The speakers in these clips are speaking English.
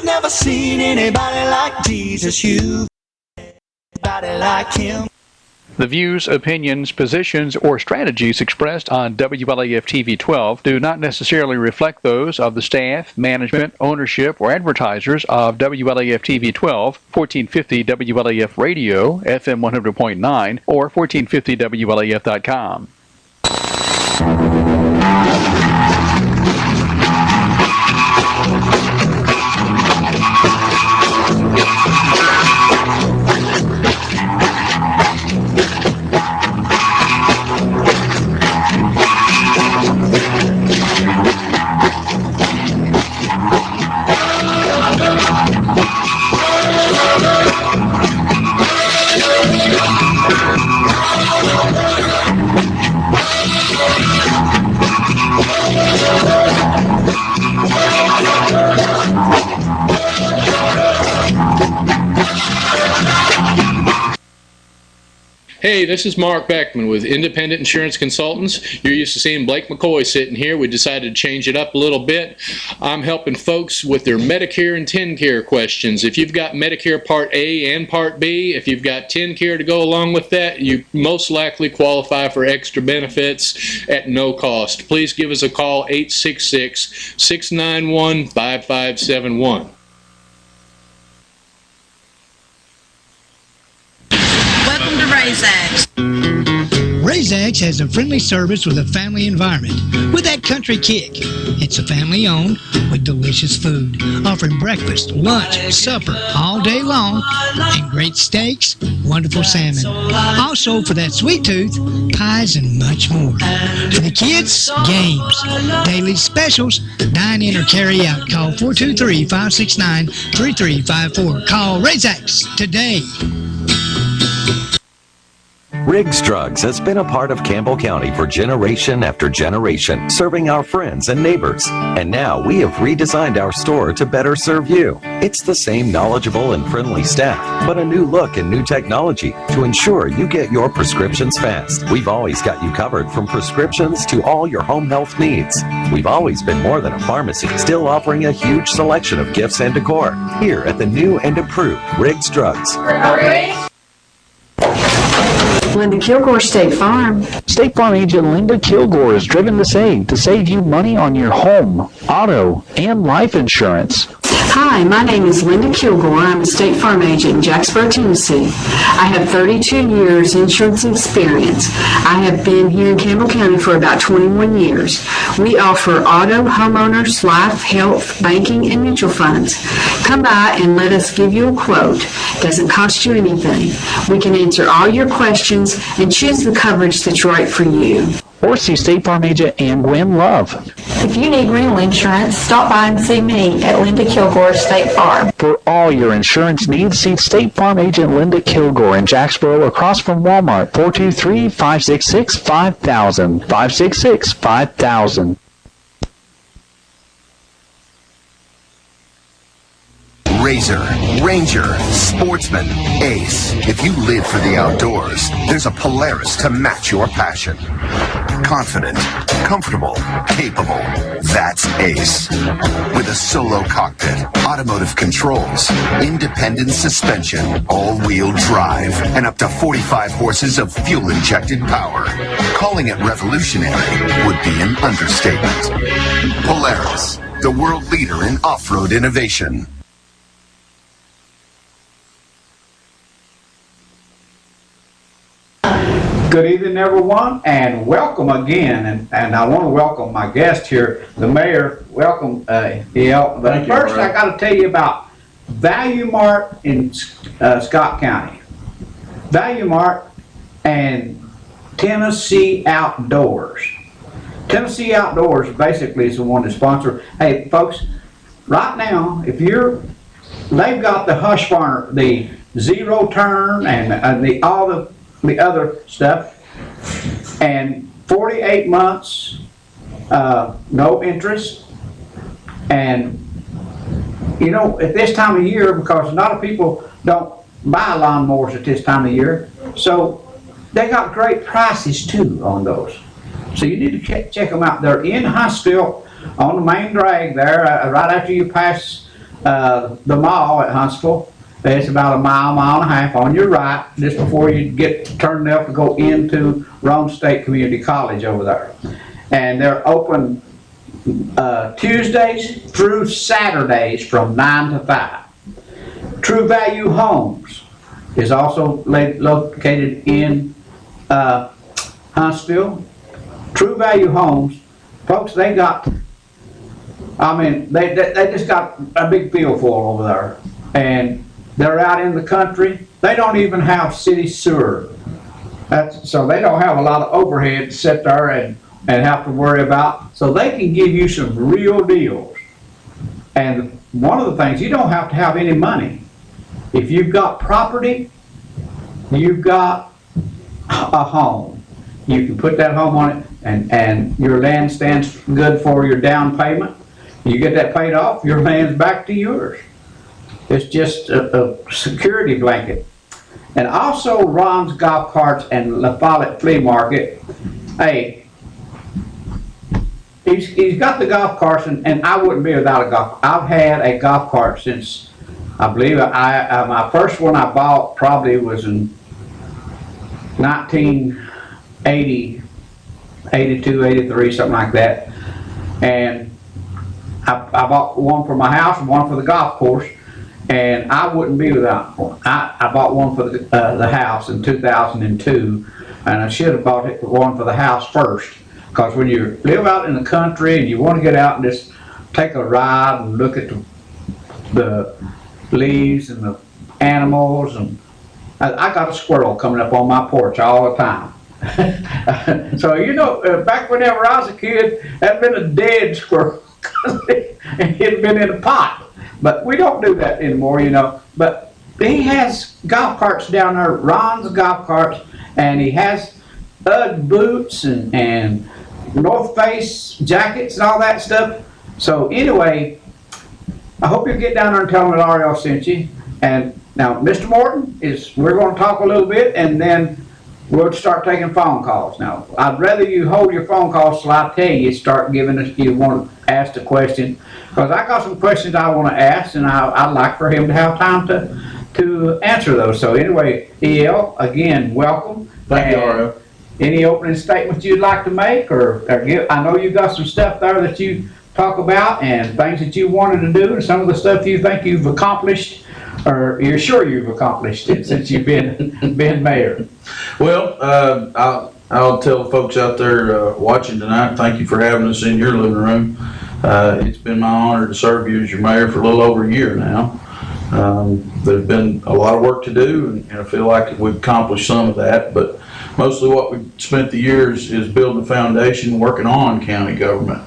You've never seen anybody like Jesus. You've nobody like him. The views, opinions, positions, or strategies expressed on WLAF TV 12 do not necessarily reflect those of the staff, management, ownership, or advertisers of WLAF TV 12, 1450 WLAF Radio, FM 100.9, or 1450WLAF.com. Hey, this is Mark Beckman with Independent Insurance Consultants. You're used to seeing Blake McCoy sitting here. We decided to change it up a little bit. I'm helping folks with their Medicare and TennCare questions. If you've got Medicare Part A and Part B, if you've got TennCare to go along with that, you most likely qualify for extra benefits at no cost. Please give us a call, 866-691-5571. Welcome to RaisX. RaisX has a friendly service with a family environment with that country kick. It's a family owned with delicious food, offering breakfast, lunch, supper all day long, and great steaks, wonderful salmon. Also, for that sweet tooth, pies and much more. For the kids, games, daily specials, dine in or carry out. Call 423-569-3354. Call RaisX today. Riggs Drugs has been a part of Campbell County for generation after generation, serving our friends and neighbors. And now we have redesigned our store to better serve you. It's the same knowledgeable and friendly staff, but a new look and new technology to ensure you get your prescriptions fast. We've always got you covered from prescriptions to all your home health needs. We've always been more than a pharmacy, still offering a huge selection of gifts and decor here at the new and improved Riggs Drugs. Linda Kilgore, State Farm. State Farm agent Linda Kilgore is driven to save you money on your home, auto, and life insurance. Hi, my name is Linda Kilgore. I'm a State Farm agent in Jacksboro, Tennessee. I have 32 years insurance experience. I have been here in Campbell County for about 21 years. We offer auto, homeowners, life, health, banking, and mutual funds. Come by and let us give you a quote. Doesn't cost you anything. We can answer all your questions and choose the coverage that's right for you. Or see State Farm agent Ann Gwen Love. If you need rental insurance, stop by and see me at Linda Kilgore State Farm. For all your insurance needs, see State Farm agent Linda Kilgore in Jacksboro across from Walmart, 423-566-5000, 566-5000. Razor, Ranger, Sportsman, Ace. If you live for the outdoors, there's a Polaris to match your passion. Confident, comfortable, capable. That's Ace. With a solo cockpit, automotive controls, independent suspension, all-wheel drive, and up to 45 horses of fuel-injected power. Calling it revolutionary would be an understatement. Polaris, the world leader in off-road innovation. Good evening, everyone, and welcome again. And I want to welcome my guest here, the mayor. Welcome, E.L. But first, I got to tell you about Value Mart in Scott County. Value Mart and Tennessee Outdoors. Tennessee Outdoors basically is the one that sponsors. Hey, folks, right now, they've got the Husqvarna, the zero turn, and all the other stuff, and 48 months, no interest. And at this time of year, because a lot of people don't buy lawnmowers at this time of year, so they got great prices too on those. So you need to check them out. They're in Huntsville on the main drag there, right after you pass the mall at Huntsville. It's about a mile and a half on your right, just before you get turned left to go into Rome State Community College over there. And they're open Tuesdays through Saturdays from 9 to 5. True Value Homes is also located in Huntsville. True Value Homes, folks, they got, I mean, they just got a big field full over there. And they're out in the country. They don't even have city sewer. So they don't have a lot of overhead to sit there and have to worry about. So they can give you some real deals. And one of the things, you don't have to have any money. If you've got property, you've got a home. You can put that home on it and your land stands good for your down payment. You get that paid off, your land's back to yours. It's just a security blanket. And also Ron's Golf Carts and La Follette Flea Market. Hey, he's got the golf carts, and I wouldn't be without a golf. I've had a golf cart since, I believe, my first one I bought probably was in 1980, 82, 83, something like that. And I bought one for my house and one for the golf course. And I wouldn't be without one. I bought one for the house in 2002, and I should have bought one for the house first. Because when you live out in the country and you want to get out and just take a ride and look at the leaves and the animals, and I got a squirrel coming up on my porch all the time. So you know, back whenever I was a kid, that'd been a dead squirrel. And he'd been in a pot. But we don't do that anymore, you know. But he has golf carts down there, Ron's Golf Carts, and he has UGG boots and North Face jackets and all that stuff. So anyway, I hope you get down there and tell him that Ariel sent you. And now, Mr. Morton, we're going to talk a little bit, and then we'll start taking phone calls. Now, I'd rather you hold your phone calls till I tell you, start giving us, you want to ask the question. Because I got some questions I want to ask, and I'd like for him to have time to answer those. So anyway, E.L., again, welcome. Thank you, Ariel. Any opening statements you'd like to make, or give? I know you got some stuff there that you talk about and things that you wanted to do, and some of the stuff you think you've accomplished, or you're sure you've accomplished it since you've been mayor. Well, I'll tell the folks out there watching tonight, thank you for having us in your living room. It's been my honor to serve you as your mayor for a little over a year now. There's been a lot of work to do, and I feel like we've accomplished some of that, but mostly what we've spent the years is building a foundation, working on county government,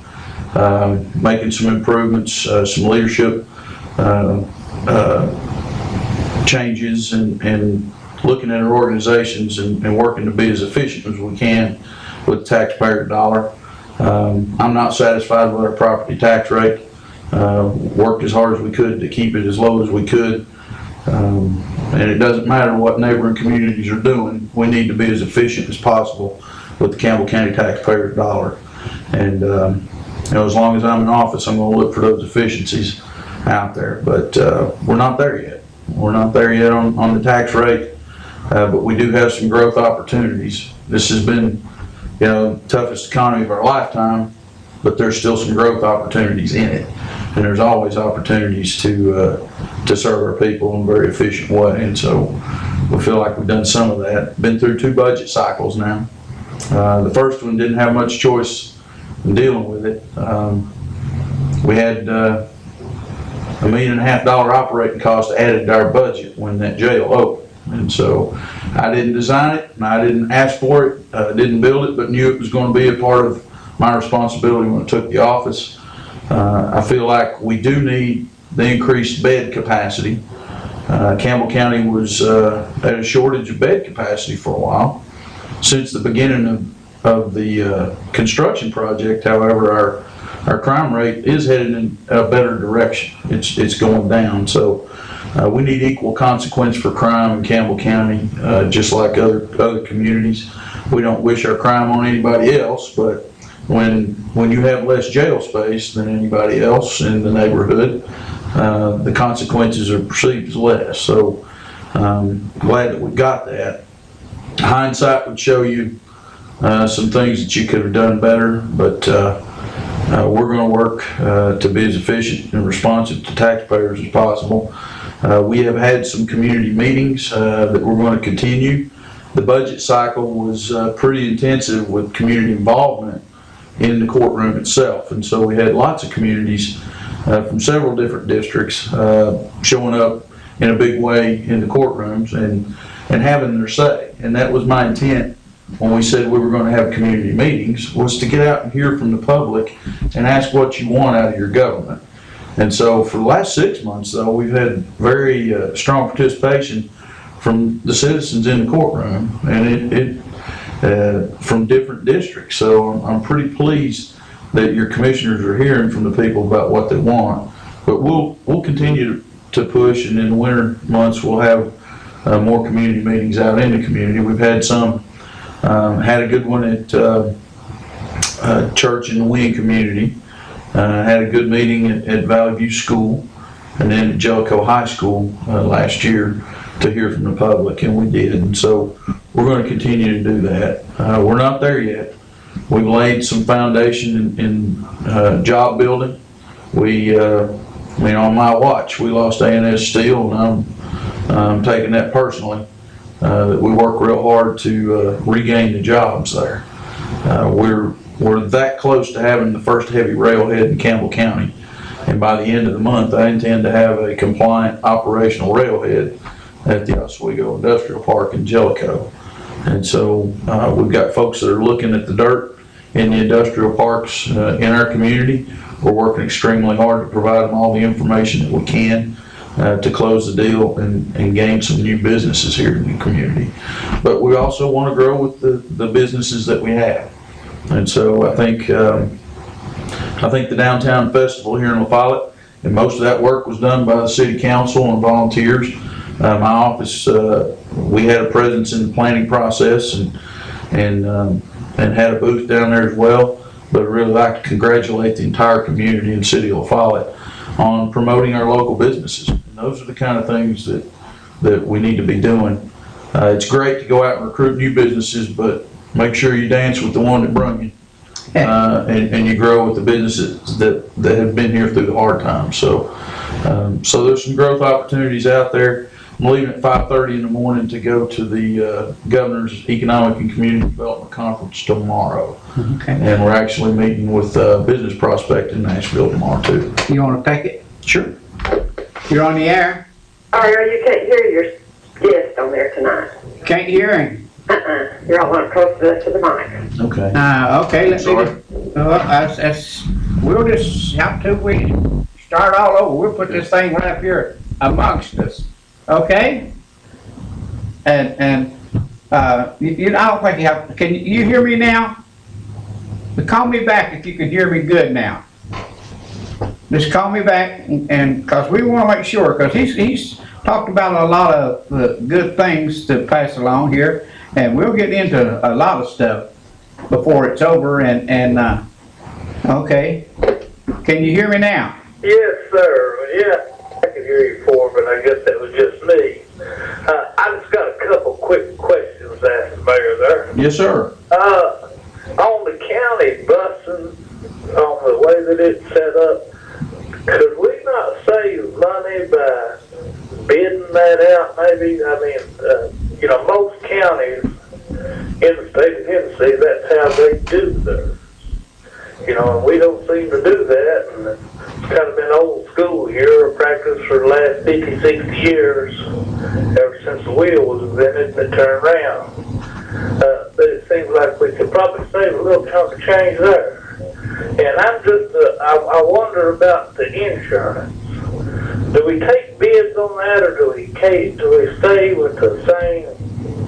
making some improvements, some leadership changes, and looking at our organizations and working to be as efficient as we can with the taxpayer dollar. I'm not satisfied with our property tax rate. Worked as hard as we could to keep it as low as we could. And it doesn't matter what neighboring communities are doing, we need to be as efficient as possible with the Campbell County taxpayer dollar. And you know, as long as I'm in office, I'm going to look for those efficiencies out there. But we're not there yet. We're not there yet on the tax rate, but we do have some growth opportunities. This has been, you know, the toughest economy of our lifetime, but there's still some growth opportunities in it. And there's always opportunities to serve our people in a very efficient way. And so we feel like we've done some of that. Been through 2 budget cycles now. The first one didn't have much choice in dealing with it. We had $1.5 million operating cost added to our budget when that jail opened. And so I didn't design it, and I didn't ask for it, didn't build it, but knew it was going to be a part of my responsibility when I took the office. I feel like we do need the increased bed capacity. Campbell County was at a shortage of bed capacity for a while. Since the beginning of the construction project, however, our crime rate is headed in a better direction. It's going down. So we need equal consequence for crime in Campbell County, just like other communities. We don't wish our crime on anybody else, but when you have less jail space than anybody else in the neighborhood, the consequences are perceived as less. So glad that we got that. Hindsight would show you some things that you could have done better, but we're going to work to be as efficient and responsive to taxpayers as possible. We have had some community meetings that we're going to continue. The budget cycle was pretty intensive with community involvement in the courtroom itself, and so we had lots of communities from several different districts showing up in a big way in the courtrooms and having their say. And that was my intent when we said we were going to have community meetings, was to get out and hear from the public and ask what you want out of your government. And so for the last 6 months, though, we've had very strong participation from the citizens in the courtroom, and from different districts. So I'm pretty pleased that your commissioners are hearing from the people about what they want. But we'll continue to push, and in the winter months we'll have more community meetings out in the community. We've had some, had a good one at Church in the Wing community. Had a good meeting at Valley View School, and then at Jellicoe High School last year to hear from the public, and we did. And so we're going to continue to do that. We're not there yet. We've laid some foundation in job building. On my watch, we lost A&S Steel, and I'm taking that personally. That we work real hard to regain the jobs there. We're that close to having the first heavy railhead in Campbell County, and by the end of the month I intend to have a compliant operational railhead at the Oswego Industrial Park in Jellicoe. And so we've got folks that are looking at the dirt in the industrial parks in our community. We're working extremely hard to provide them all the information that we can to close the deal and gain some new businesses here in the community. But we also want to grow with the businesses that we have. And so I think the Downtown Festival here in La Follette, and most of that work was done by the City Council and volunteers. My office, we had a presence in the planning process and had a booth down there as well. But I'd really like to congratulate the entire community in the City of La Follette on promoting our local businesses. And those are the kind of things that we need to be doing. It's great to go out and recruit new businesses, but make sure you dance with the one that brung you, and you grow with the businesses that have been here through the hard times. So there's some growth opportunities out there. I'm leaving at 5:30 in the morning to go to the Governor's Economic and Community Development Conference tomorrow. Okay. And we're actually meeting with Business Prospect in Nashville tomorrow too. You want to take it? Sure. You're on the air. You can't hear your guest on there tonight. Can't hear him. You're all on close to the mic. Okay. Okay, let's see. We'll just have to we start all over. We'll put this thing right up here amongst us. Okay? And I don't think you have. Can you hear me now? Call me back if you can hear me good now. Just call me back, and because we want to make sure, because he's talked about a lot of good things to pass along here, and we'll get into a lot of stuff before it's over. And okay, can you hear me now? Yes, sir. Yeah, I can hear you before, but I guess that was just me. I just got a couple quick questions to ask the mayor there. Yes, sir. On the county busing, on the way that it's set up, could we not save money by bidding that out maybe? I mean, most counties in the state of Tennessee, that's how they do theirs. And we don't seem to do that, and it's kind of been old school here, a practice for the last 50, 60 years, ever since the wheel was invented and it turned around. But it seems like we could probably save a little chunk of change there. And I'm just, I wonder about the insurance. Do we take bids on that, or do we stay with the same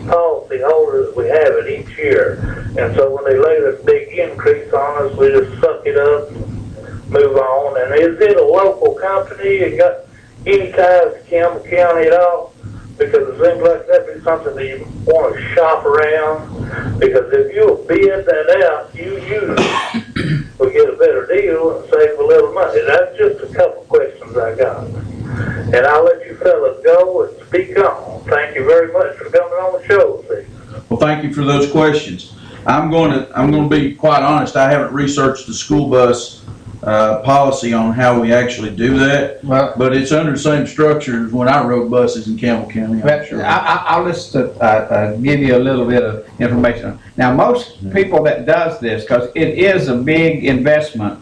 policy holder that we have it each year? And so when they lay this big increase on us, we just suck it up and move on. And is it a local company? It got any ties to Campbell County at all? Because it seems like that'd be something that you want to shop around. Because if you'll bid that out, you use it. we get a better deal and save a little money? That's just a couple questions I got. And I'll let you fellas go and speak on. Thank you very much for coming on the show this evening. Well, thank you for those questions. I'm going to be quite honest. I haven't researched the school bus policy on how we actually do that, but it's under the same structure as when I rode buses in Campbell County. I'll just give you a little bit of information. Now, most people that does this, because it is a big investment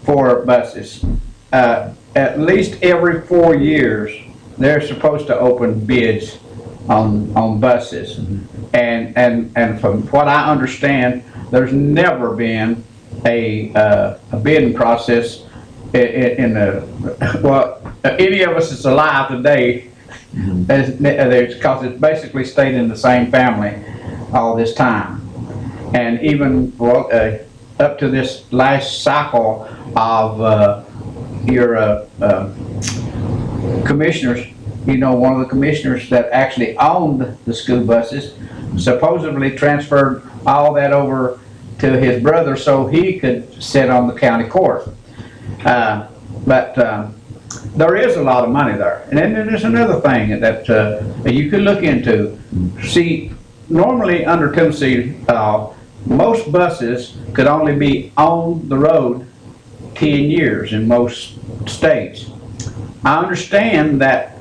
for buses, at least every 4 years, they're supposed to open bids on buses. And from what I understand, there's never been a bidding process in any of us that's alive today, because it's basically stayed in the same family all this time. And even up to this last cycle of your commissioners, you know, one of the commissioners that actually owned the school buses supposedly transferred all that over to his brother so he could sit on the county court. But there is a lot of money there. And then there's another thing that you could look into. See, normally under Tennessee, most buses could only be on the road 10 years in most states. I understand that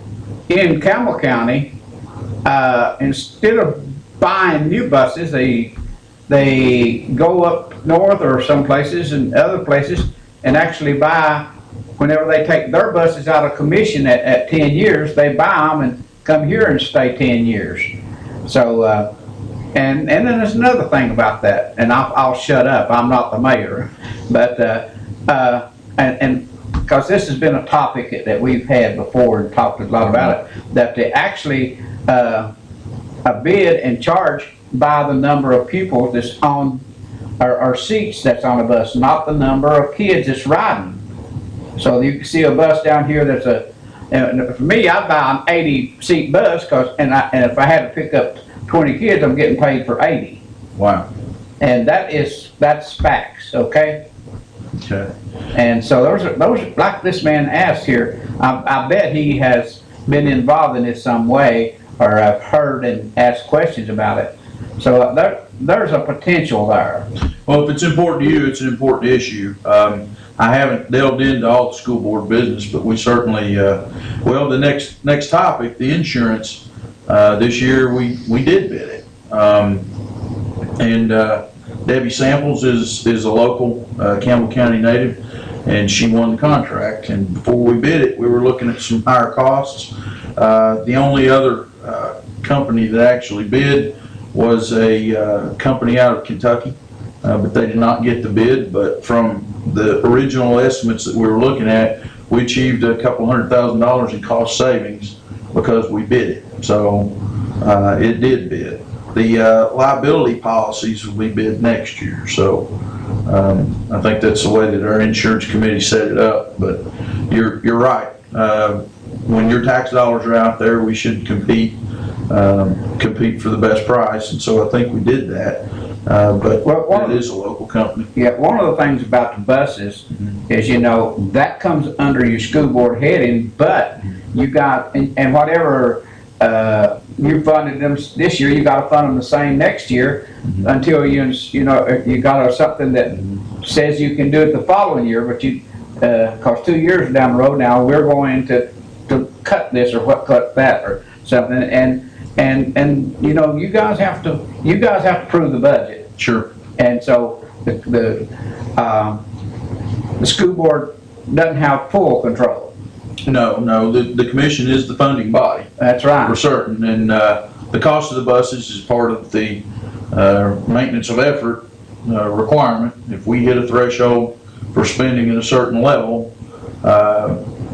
in Campbell County, instead of buying new buses, they go up north or some places and other places and actually buy, whenever they take their buses out of commission at 10 years, they buy them and come here and stay 10 years. So, and then there's another thing about that, and I'll shut up, I'm not the mayor, but, and because this has been a topic that we've had before and talked a lot about it, that they actually bid and charge by the number of pupils that's on, or seats that's on a bus, not the number of kids that's riding. So you can see a bus down here that's and for me, I'd buy an 80-seat bus, and if I had to pick up 20 kids, I'm getting paid for 80. Wow. And that's facts, okay? Okay. And so those like this man asked here, I bet he has been involved in it some way, or I've heard and asked questions about it. So there's a potential there. Well, if it's important to you, it's an important issue. I haven't delved into all the school board business, but we certainly, well, the next topic, the insurance, this year we did bid it. And Debbie Samples is a local Campbell County native, and she won the contract. And before we bid it, we were looking at some higher costs. The only other company that actually bid was a company out of Kentucky, but they did not get the bid. But from the original estimates that we were looking at, we achieved a couple $100,000 in cost savings because we bid it. So it did bid. The liability policies will be bid next year. So I think that's the way that our insurance committee set it up. But you're right. When your tax dollars are out there, we should compete for the best price, and so I think we did that. But it is a local company. Yeah, one of the things about the buses is, you know, that comes under your school board heading, but you got, and whatever you funded them this year, you got to fund them the same next year until you got something that says you can do it the following year, but because 2 years down the road now, we're going to cut this or cut that or something, and you know, you guys have to prove the budget. Sure. And so the school board doesn't have full control. No, the commission is the funding body. That's right. For certain, and the cost of the buses is part of the maintenance of effort requirement. If we hit a threshold for spending at a certain level,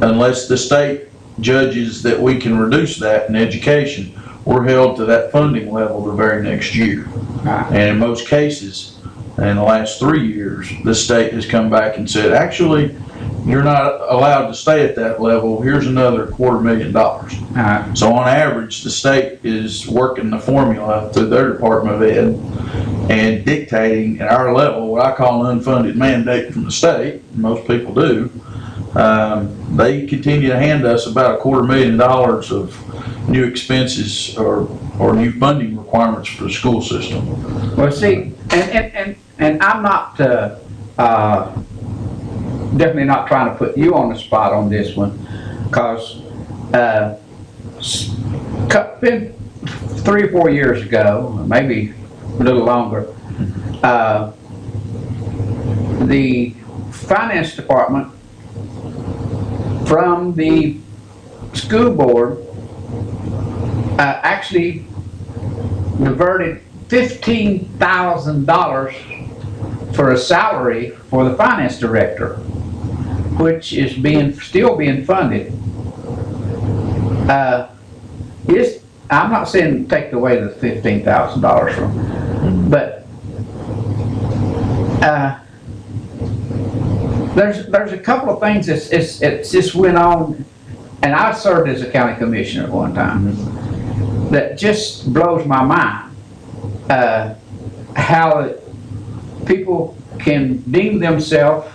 unless the state judges that we can reduce that in education, we're held to that funding level the very next year. And in most cases, in the last 3 years, the state has come back and said, actually, you're not allowed to stay at that level, here's another $250,000. So on average, the state is working the formula through their Department of Ed and dictating at our level what I call an unfunded mandate from the state, most people do. They continue to hand us about $250,000 of new expenses or new funding requirements for the school system. Well, see, and I'm not, definitely not trying to put you on the spot on this one, because, been 3 or 4 years ago, maybe a little longer, the finance department from the school board actually diverted $15,000 for a salary for the finance director, which is still being funded. I'm not saying take away the $15,000 from, but there's a couple of things it's just went on, and I served as a county commissioner at one time, that just blows my mind. How people can deem themselves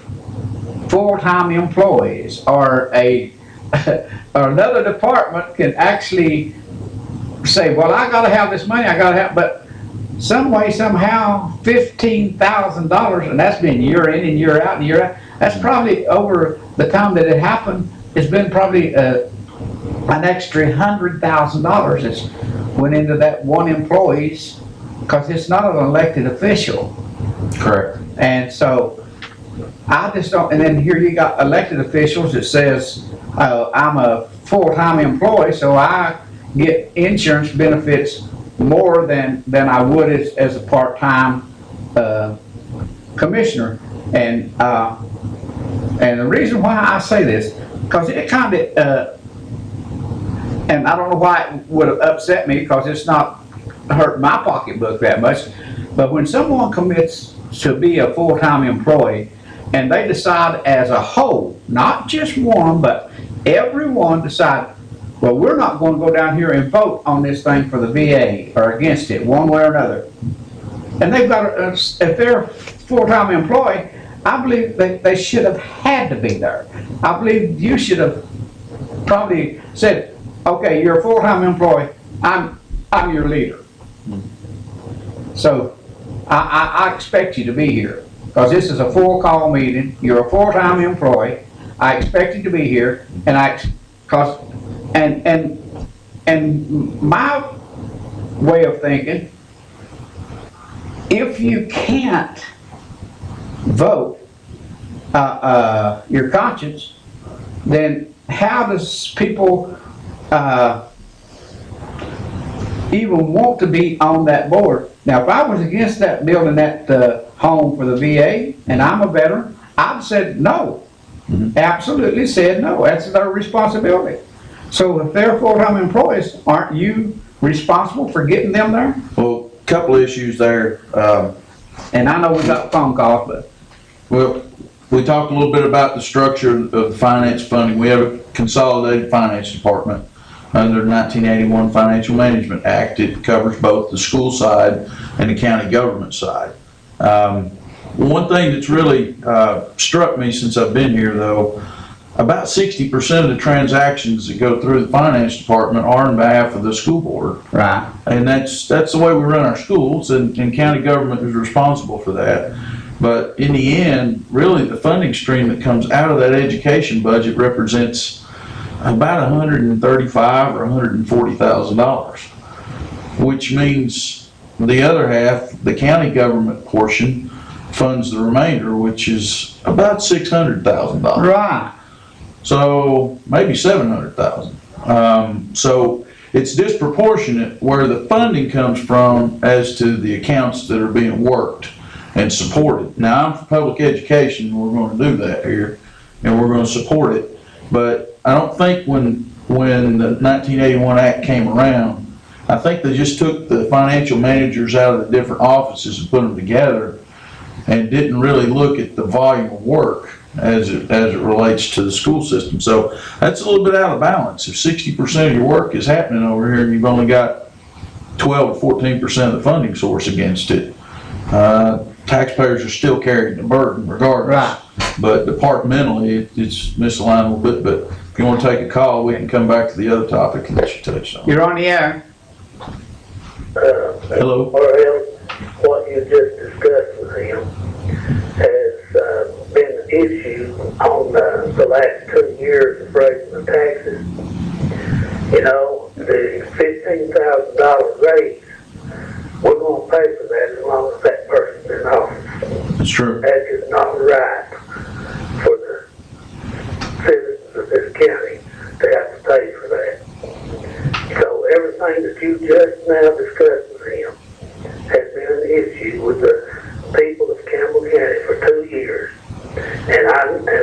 full-time employees, or or another department can actually say, well, I gotta have this money, but some way, somehow, $15,000, and that's been year in and year out and year out. That's probably over the time that it happened. It's been probably an extra $100,000 that's went into that one employee's, because it's not an elected official. Correct. And so I just don't. And then here you got elected officials that says I'm a full-time employee, so I get insurance benefits more than I would as a part-time commissioner. And the reason why I say this, because it kind of, and I don't know why it would have upset me, because it's not hurt my pocketbook that much, but when someone commits to be a full-time employee and they decide as a whole, not just one, but everyone decide, well, we're not going to go down here and vote on this thing for the VA or against it one way or another. And they've got, if they're a full-time employee, I believe they should have had to be there. I believe you should have probably said, okay, you're a full-time employee, I'm your leader. So I expect you to be here, because this is a full call meeting. You're a full-time employee. I expect you to be here, and and my way of thinking, if you can't vote your conscience, then how does people even want to be on that board? Now, if I was against that building that home for the VA, and I'm a veteran, I'd said no. Absolutely said no. That's their responsibility. So if they're full-time employees, aren't you responsible for getting them there? Well, a couple of issues there. And I know we got phone calls, but. Well, we talked a little bit about the structure of the finance funding. We have a consolidated finance department under the 1981 Financial Management Act. It covers both the school side and the county government side. One thing that's really struck me since I've been here, though, about 60% of the transactions that go through the finance department are on behalf of the school board. Right. And that's the way we run our schools, and county government is responsible for that. But in the end, really the funding stream that comes out of that education budget represents about $135,000 or $140,000, which means the other half, the county government portion, funds the remainder, which is about $600,000. Right. So maybe $700,000. So it's disproportionate where the funding comes from as to the accounts that are being worked and supported. Now, I'm for public education, we're going to do that here, and we're going to support it. But I don't think when the 1981 Act came around, I think they just took the financial managers out of the different offices and put them together and didn't really look at the volume of work. as it relates to the school system. So that's a little bit out of balance. If 60% of your work is happening over here and you've only got 12 to 14% of the funding source against it, taxpayers are still carrying the burden regardless. Right. But departmentally, it's misaligned a little bit. But if you want to take a call, we can come back to the other topic that you touched on. You're on the air. Hello. Well, what you just discussed with him has been an issue on the last 2 years of raising the taxes. You know, the $15,000 raise, we're going to pay for that as long as that person's in office. That's true. That is not right for the citizens of this county to have to pay for that. So everything that you just now discussed with him has been an issue with the people of Campbell County for 2 years. And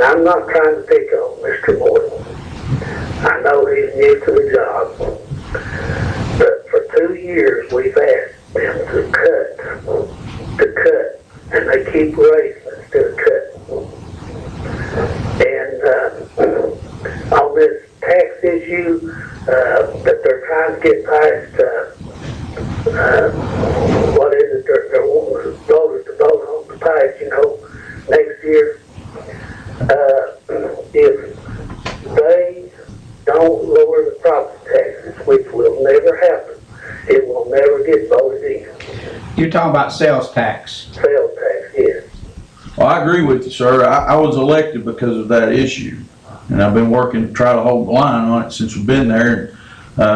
I'm not trying to pick on Mr. Morton. I know he's new to the job. But for 2 years we've asked them to cut, and they keep raising instead of cutting. And on this tax issue that they're trying to get past, what is it they're wanting voters to vote on the pass, you know, next year. If they don't lower the property taxes, which will never happen, it will never get voted in. You're talking about sales tax. Sales tax, yes. Well, I agree with you, sir. I was elected because of that issue. And I've been working to try to hold the line on it since we've been there.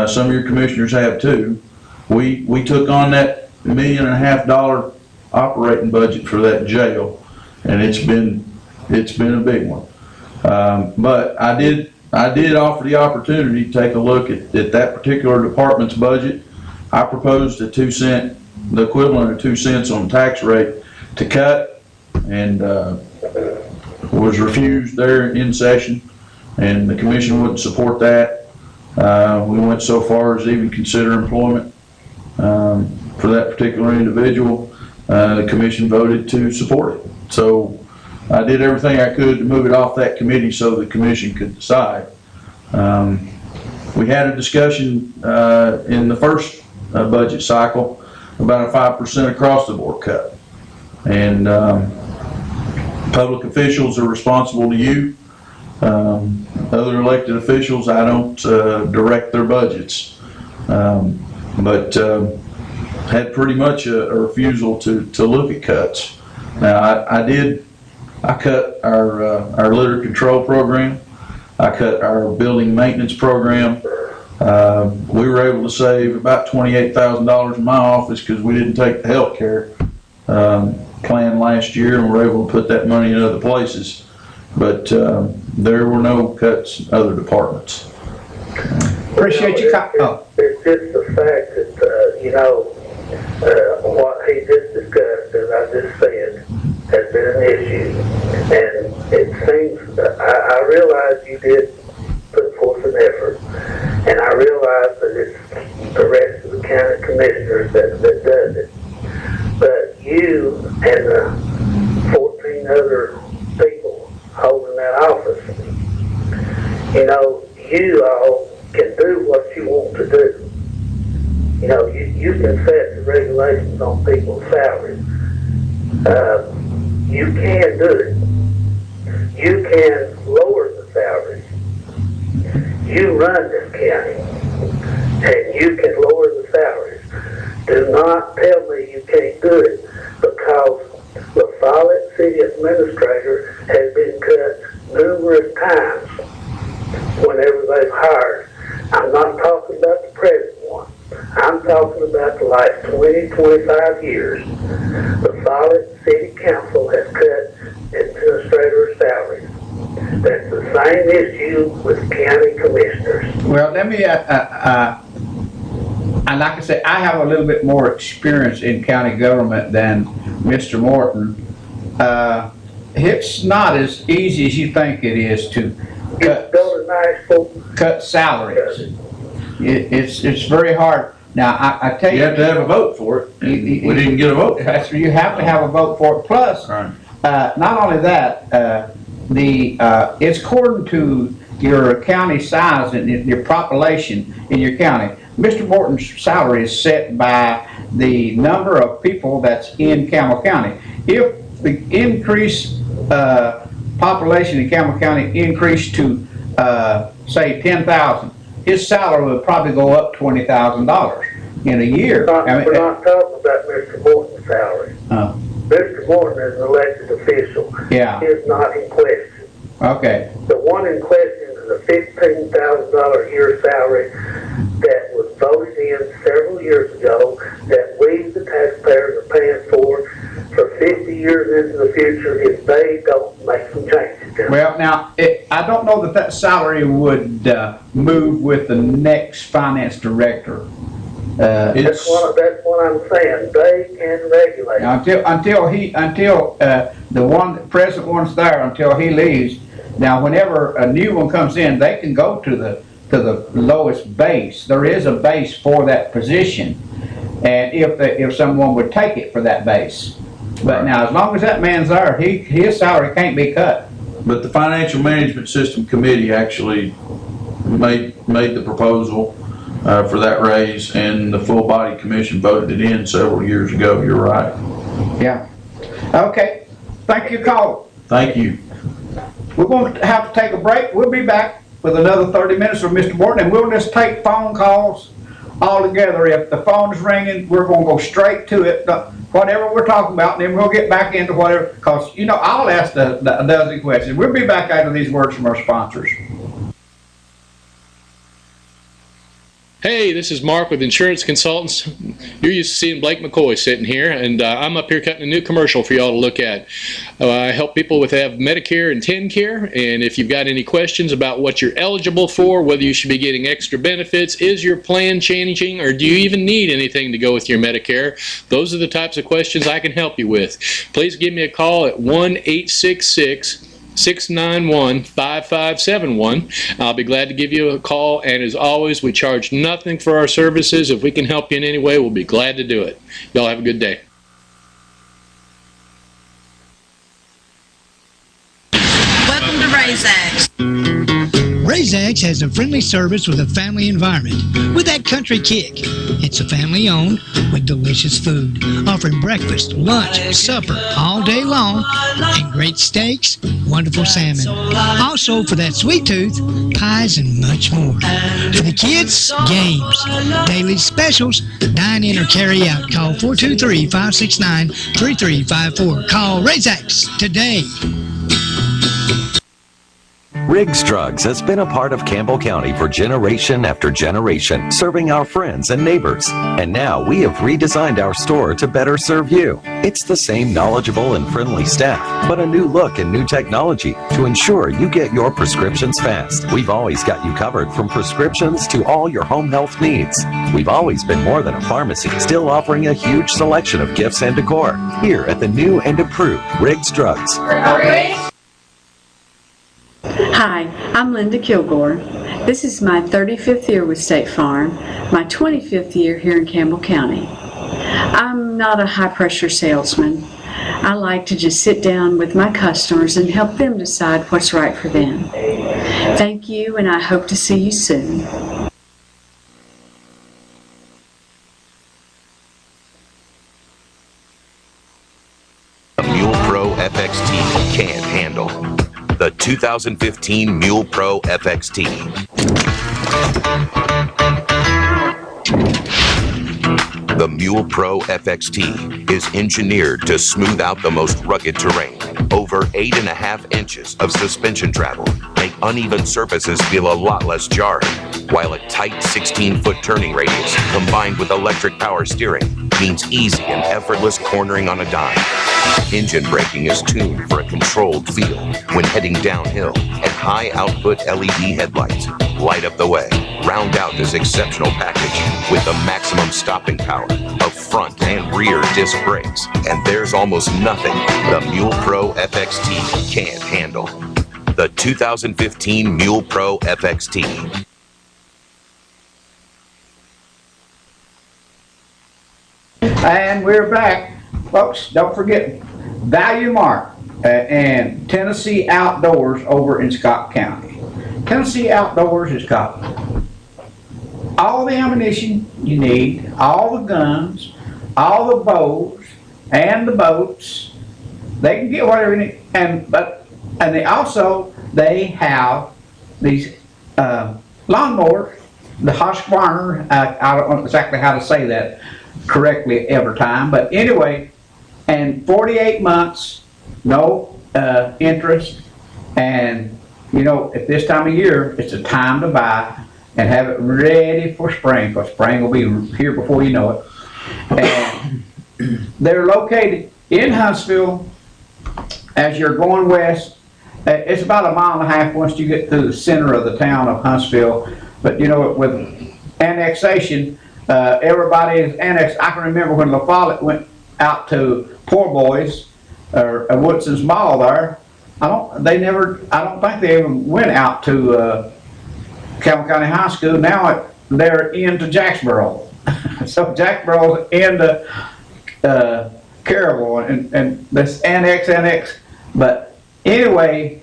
Some of your commissioners have too. We took on that $1.5 million operating budget for that jail, and it's been a big one. But I did offer the opportunity to take a look at that particular department's budget. I proposed a 2 cent, the equivalent of 2 cents on the tax rate to cut, and was refused there in session, and the commission wouldn't support that. We went so far as even consider employment for that particular individual. The commission voted to support it. So I did everything I could to move it off that committee so the commission could decide. We had a discussion in the first budget cycle about a 5% across the board cut. And public officials are responsible to you. Other elected officials, I don't direct their budgets. But had pretty much a refusal to look at cuts. Now I cut our litter control program. I cut our building maintenance program. We were able to save about $28,000 in my office because we didn't take the health care plan last year, and we're able to put that money in other places. But there were no cuts in other departments. Appreciate you. It's just the fact that, you know, what he just discussed, as I just said, has been an issue. And it seems, I realize you did put forth an effort, and I realize that it's the rest of the county commissioners that does it. But you and the 14 other people holding that office, you know, you all can do what you want to do. You know, you can set the regulations on people's salaries. You can do it. You can lower the salaries. You run this county, and you can lower the salaries. Do not tell me you can't do it, because the Follett City Administrator has been cut numerous times whenever they've hired. I'm not talking about the present one. I'm talking about the last 20, 25 years. The Follett City Council has cut administrator salaries. That's the same issue with county commissioners. Well, let me, and like I said, I have a little bit more experience in county government than Mr. Morton. It's not as easy as you think it is to cut salaries. It's very hard. Now, I tell you. You have to have a vote for it. We didn't get a vote. You have to have a vote for it. Plus, not only that, it's according to your county size and your population in your county. Mr. Morton's salary is set by the number of people that's in Campbell County. If the increase population in Campbell County increased to say 10,000, his salary would probably go up $20,000 in a year. We're not talking about Mr. Morton's salary. Mr. Morton is an elected official. Yeah. He is not in question. Okay. The one in question is a $15,000 a year salary that was voted in several years ago that we, the taxpayers, are paying for 50 years into the future if they don't make some changes. Well, now, I don't know that salary would move with the next finance director. That's what I'm saying. They can regulate. Until the present one's there, until he leaves. Now, whenever a new one comes in, they can go to the lowest base. There is a base for that position, and if someone would take it for that base. But now, as long as that man's there, his salary can't be cut. But the Financial Management System Committee actually made the proposal for that raise, and the full body commission voted it in several years ago. You're right. Yeah. Okay. Thank you, Cole. Thank you. We're going to have to take a break. We'll be back with another 30 minutes from Mr. Morton, and we'll just take phone calls all together. If the phone is ringing, we're going to go straight to it, whatever we're talking about, and then we'll get back into whatever, because, I'll ask a dozen questions. We'll be back after these words from our sponsors. Hey, this is Mark with Insurance Consultants. You're used to seeing Blake McCoy sitting here, and I'm up here cutting a new commercial for y'all to look at. I help people have Medicare and TennCare, and if you've got any questions about what you're eligible for, whether you should be getting extra benefits, is your plan changing, or do you even need anything to go with your Medicare, those are the types of questions I can help you with. Please give me a call at 1-866-691-5571. I'll be glad to give you a call, and as always, we charge nothing for our services. If we can help you in any way, we'll be glad to do it. Y'all have a good day. Welcome to RaisX. RaisX has a friendly service with a family environment with that country kick. It's a family owned with delicious food, offering breakfast, lunch, supper all day long, and great steaks, wonderful salmon. Also, for that sweet tooth, pies and much more. For the kids, games, daily specials, dine in or carry out. Call 423-569-3354. Call RaisX today. Riggs Drugs has been a part of Campbell County for generation after generation, serving our friends and neighbors. And now we have redesigned our store to better serve you. It's the same knowledgeable and friendly staff, but a new look and new technology to ensure you get your prescriptions fast. We've always got you covered from prescriptions to all your home health needs. We've always been more than a pharmacy, still offering a huge selection of gifts and decor here at the new and improved Riggs Drugs. Hi, I'm Linda Kilgore. This is my 35th year with State Farm, my 25th year here in Campbell County. I'm not a high-pressure salesman. I like to just sit down with my customers and help them decide what's right for them. Thank you, and I hope to see you soon. A Mule Pro FXT can't handle. The 2015 Mule Pro FXT. The Mule Pro FXT is engineered to smooth out the most rugged terrain. Over 8.5 inches of suspension travel make uneven surfaces feel a lot less jarring, while a tight 16-foot turning radius combined with electric power steering means easy and effortless cornering on a dime. Engine braking is tuned for a controlled feel when heading downhill, and high output LED headlights light up the way. Round out this exceptional package with the maximum stopping power of front and rear disc brakes, and there's almost nothing the Mule Pro FXT can't handle. The 2015 Mule Pro FXT. And we're back. Folks, don't forget, Value Mart. and Tennessee Outdoors over in Scott County. Tennessee Outdoors has got all the ammunition you need, all the guns, all the bows, and the boats. They can get whatever you need, and they have these lawnmowers, the Husqvarna. I don't know exactly how to say that correctly every time, but anyway, and 48 months, no interest, and you know, at this time of year, it's a time to buy and have it ready for spring, because spring will be here before you know it. And they're located in Huntsville. As you're going west, it's about 1.5 miles once you get through the center of the town of Huntsville. But you know, with annexation, everybody is annexed. I can remember when La Follette went out to Poor Boys or Woodson's Mall there. I don't think they even went out to Campbell County High School. Now they're into Jacksboro. So Jacksboro's into Carrollville, and this annex. But anyway,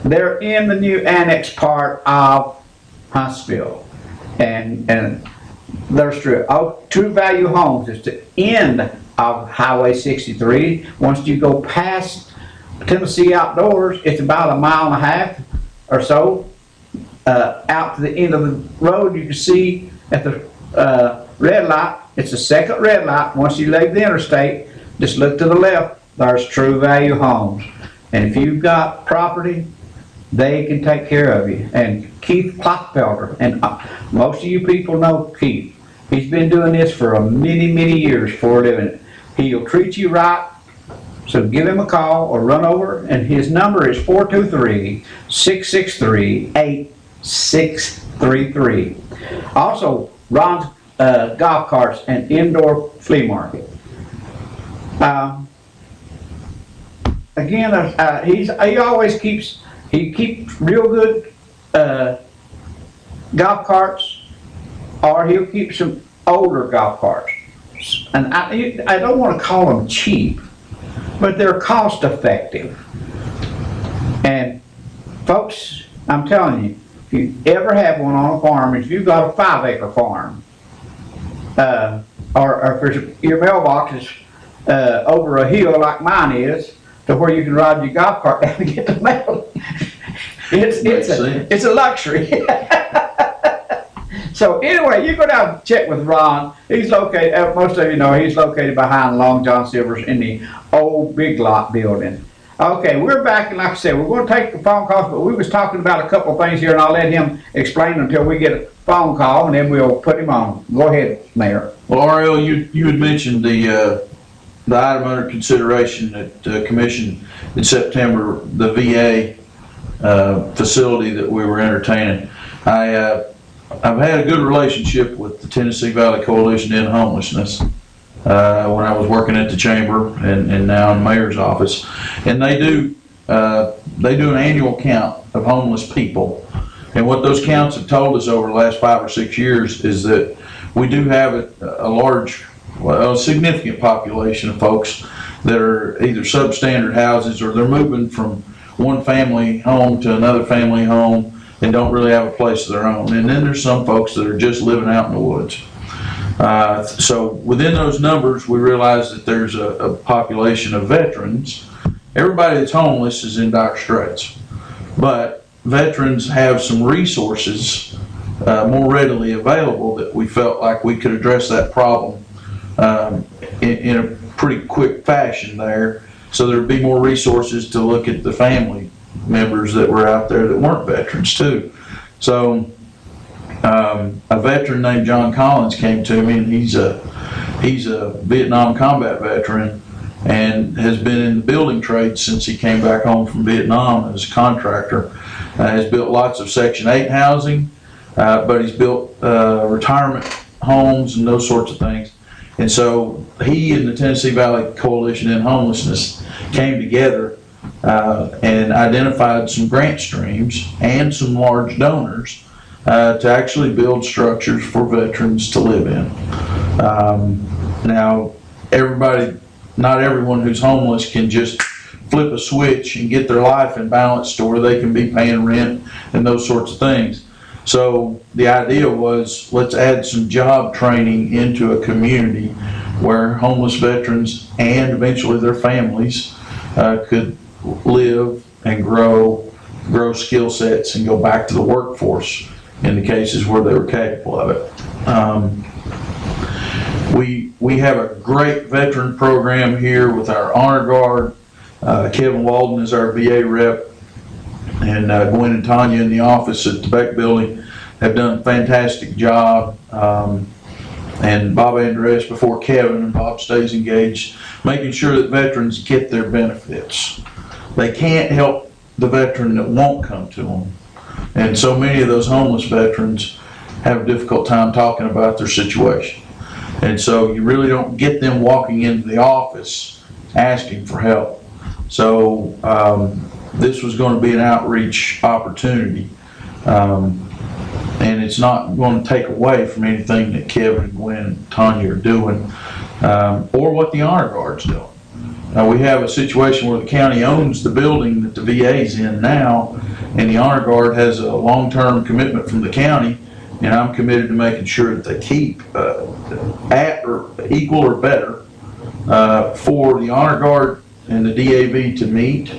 they're in the new annex part of Huntsville, and there's True Value Homes is the end of Highway 63. Once you go past Tennessee Outdoors, it's about 1.5 miles or so out to the end of the road. You can see at the red light, it's the second red light. Once you leave the interstate, just look to the left, there's True Value Homes. And if you've got property, they can take care of you. And Keith Klockfelder, and most of you people know Keith. He's been doing this for many years for a living. He'll treat you right. So give him a call or run over, and his number is 423-663-8633. Also, Ron's golf carts and indoor flea market. Again, he keeps real good golf carts, or he'll keep some older golf carts. And I don't want to call them cheap, but they're cost effective. And folks, I'm telling you, if you ever have one on a farm, if you've got a 5-acre farm, or if your mailbox is over a hill like mine is, to where you can ride your golf cart down and get the mail, it's a luxury. So anyway, you go down and check with Ron. He's located, most of you know, he's located behind Long John Silver's in the old Big Lot building. Okay, we're back, and like I said, we're going to take the phone calls, but we was talking about a couple of things here, and I'll let him explain until we get a phone call, and then we'll put him on. Go ahead, Mayor. Well, RL, you had mentioned the item under consideration at Commission in September, the VA facility that we were entertaining. I've had a good relationship with the Tennessee Valley Coalition to End Homelessness when I was working at the chamber and now in the mayor's office, and they do an annual count of homeless people. And what those counts have told us over the last 5 or 6 years is that we do have a significant population of folks that are either substandard houses, or they're moving from one family home to another family home and don't really have a place of their own. And then there's some folks that are just living out in the woods. So within those numbers, we realize that there's a population of veterans. Everybody that's homeless is in dire straits, but veterans have some resources more readily available that we felt like we could address that problem in a pretty quick fashion there. So there'd be more resources to look at the family members that were out there that weren't veterans too. So a veteran named John Collins came to me, and he's a Vietnam combat veteran and has been in the building trade since he came back home from Vietnam as a contractor. Has built lots of Section 8 housing, but he's built retirement homes and those sorts of things. And so he and the Tennessee Valley Coalition to End Homelessness came together and identified some grant streams and some large donors to actually build structures for veterans to live in. Now, not everyone who's homeless can just flip a switch and get their life in balance to where they can be paying rent and those sorts of things. So the idea was, let's add some job training into a community where homeless veterans and eventually their families could live and grow skill sets and go back to the workforce in the cases where they were capable of it. We have a great veteran program here with our Honor Guard. Kevin Walden is our VA rep, and Gwen and Tanya in the office at the Beck Building have done a fantastic job. And Bob Andres before Kevin, and Bob stays engaged, making sure that veterans get their benefits. They can't help the veteran that won't come to them. And so many of those homeless veterans have a difficult time talking about their situation. And so you really don't get them walking into the office asking for help. So this was going to be an outreach opportunity. And it's not going to take away from anything that Kevin and Gwen and Tanya are doing, or what the Honor Guard's doing. Now, we have a situation where the county owns the building that the VA's in now, and the Honor Guard has a long-term commitment from the county, and I'm committed to making sure that they keep at or equal or better for the Honor Guard and the DAV to meet,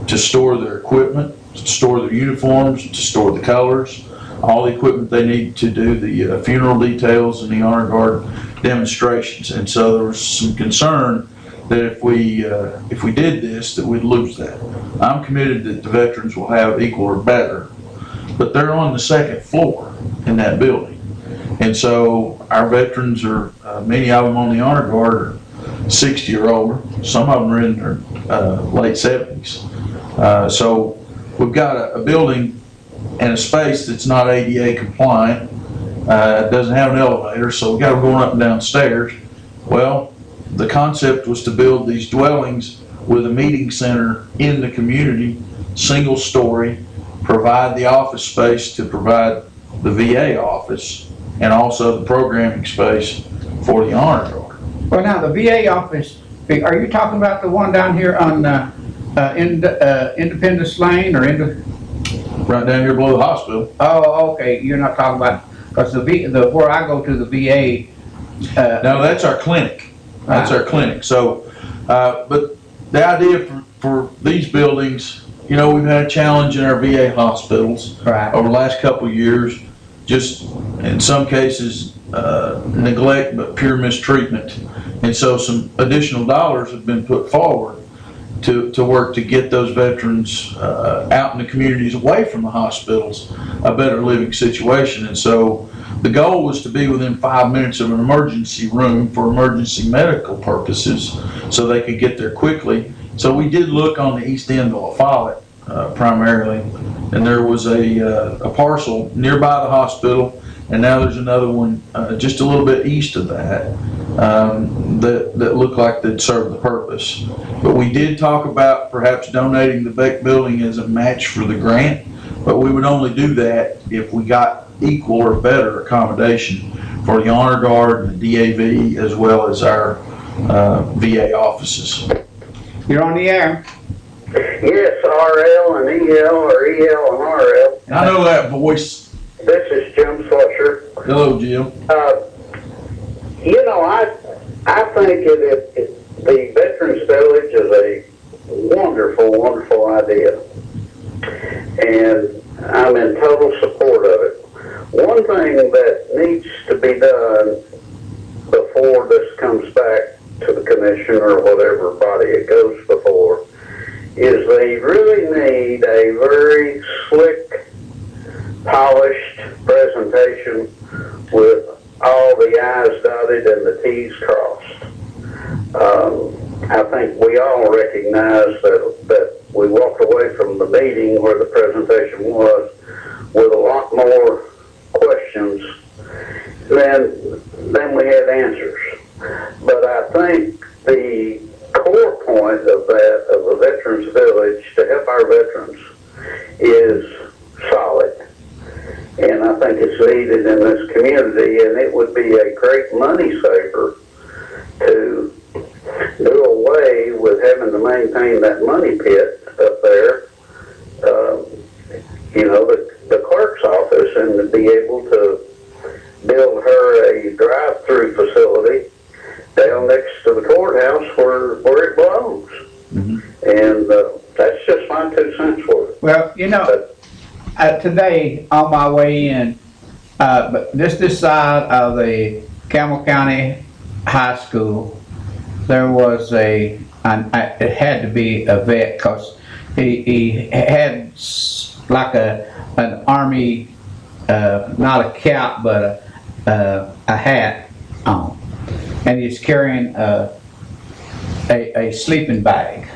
to store their equipment, to store their uniforms, to store the colors, all the equipment they need to do the funeral details and the Honor Guard demonstrations. And so there was some concern that if we did this, that we'd lose that. I'm committed that the veterans will have equal or better, but they're on the second floor in that building. And so our veterans are, many of them on the Honor Guard are 60 or older. Some of them are in their late 70s. So we've got a building and a space that's not ADA compliant. It doesn't have an elevator, so we got them going up and down stairs. Well, the concept was to build these dwellings with a meeting center in the community, single story, provide the office space to provide the VA office, and also the programming space for the Honor Guard. Well, now the VA office, are you talking about the one down here on Independence Lane or right down here below the hospital? Oh, okay. You're not talking about, because where I go to the VA. No, that's our clinic. That's our clinic. So, but the idea for these buildings, you know, we've had a challenge in our VA hospitals over the last couple of years, just in some cases neglect, but pure mistreatment. And so some additional dollars have been put forward to work to get those veterans out in the communities away from the hospitals a better living situation. And so the goal was to be within 5 minutes of an emergency room for emergency medical purposes so they could get there quickly. So we did look on the east end of La Follette primarily, and there was a parcel nearby the hospital, and now there's another one just a little bit east of that that looked like they'd serve the purpose. But we did talk about perhaps donating the Beck Building as a match for the grant, but we would only do that if we got equal or better accommodation for the Honor Guard and the DAV, as well as our VA offices. You're on the air. Yes, RL and EL, or EL and RL. I know that voice. This is Jim Slusher. Hello, Jim. You know, I think the Veterans Village is a wonderful, wonderful idea. And I'm in total support of it. One thing that needs to be done before this comes back to the commission or whatever body it goes before is they really need a very slick, polished presentation with all the I's dotted and the T's crossed. I think we all recognize that we walked away from the meeting where the presentation was with a lot more questions than we had answers. But I think the core point of the Veterans Village to help our veterans is solid. And I think it's needed in this community, and it would be a great money saver to do away with having to maintain that money pit up there, the clerk's office, and to be able to build her a drive-through facility down next to the courthouse where it belongs. And that's just my 2 cents for it. Well, today on my way in, but this side of the Campbell County High School, there was it had to be a vet, because he had like an army, not a cap, but a hat on, and he's carrying a sleeping bag,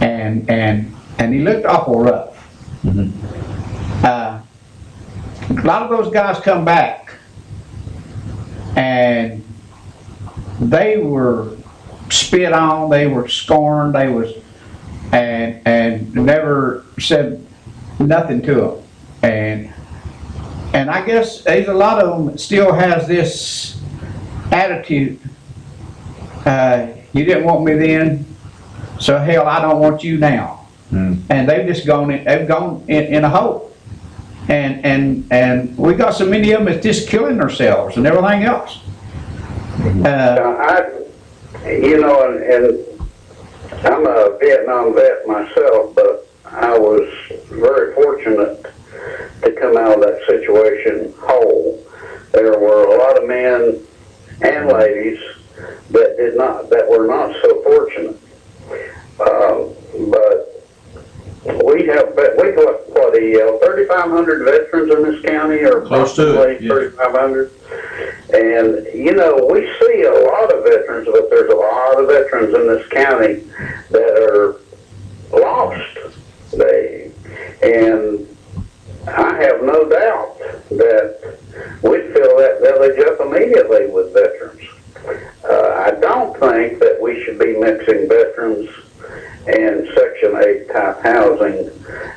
and he looked awful rough. A lot of those guys come back, and they were spit on, they were scorned, and never said nothing to them. And I guess there's a lot of them that still has this attitude. You didn't want me then, so hell, I don't want you now. And they've just gone in a hole. And we got so many of them that's just killing themselves and everything else. And I'm a Vietnam vet myself, but I was very fortunate to come out of that situation whole. There were a lot of men and ladies that were not so fortunate. But we got 3,500 veterans in this county, or close to it, 3,500. And we see a lot of veterans, but there's a lot of veterans in this county that are lost. And I have no doubt that we'd fill that village up immediately with veterans. I don't think that we should be mixing veterans and Section 8 type housing.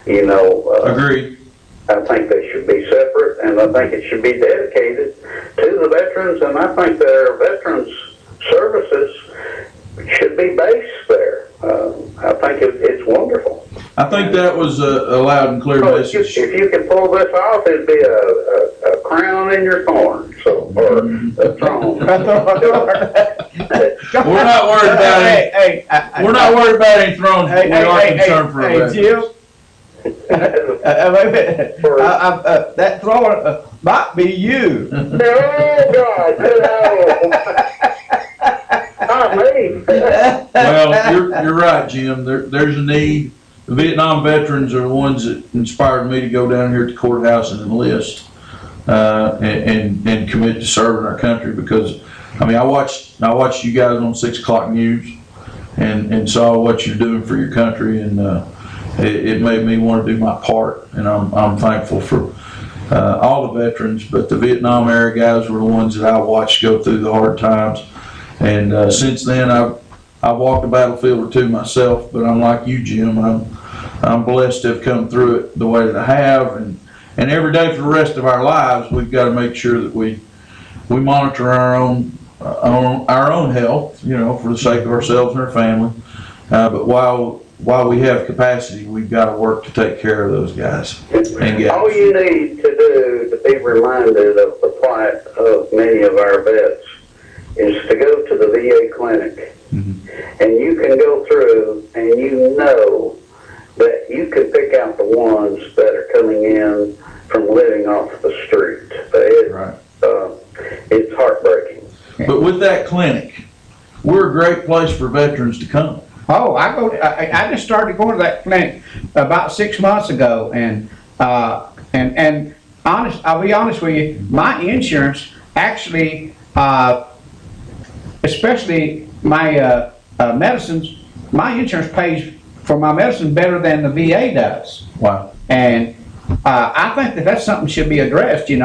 Agreed. I think they should be separate, and I think it should be dedicated to the veterans, and I think their veterans services should be based there. I think it's wonderful. I think that was a loud and clear message. If you can pull this off, it'd be a crown in your thorn, or a throne. We're not worried about it. We're not worried about any thrones. We are concerned for a Jim. That throne might be you. Oh God, not me. Well, you're right, Jim. There's a need. The Vietnam veterans are the ones that inspired me to go down here to the courthouse and enlist and commit to serving our country. Because I watched you guys on 6 o'clock news and saw what you're doing for your country, and it made me want to do my part. And I'm thankful for all the veterans, but the Vietnam era guys were the ones that I watched go through the hard times. And since then, I've walked a battlefield or two myself, but I'm like you, Jim. I'm blessed to have come through it the way that I have, and every day for the rest of our lives, we've got to make sure that we monitor our own health, for the sake of ourselves and our family. But while we have capacity, we've got to work to take care of those guys and gals. All you need to do to be reminded of the plight of many of our vets is to go to the VA clinic. And you can go through and you know that you can pick out the ones that are coming in from living off the street. It's heartbreaking. But with that clinic, we're a great place for veterans to come. Oh, I just started going to that clinic about 6 months ago, and I'll be honest with you, my insurance actually, especially my medicines, my insurance pays for my medicine better than the VA does. Wow. And I think that's something should be addressed. If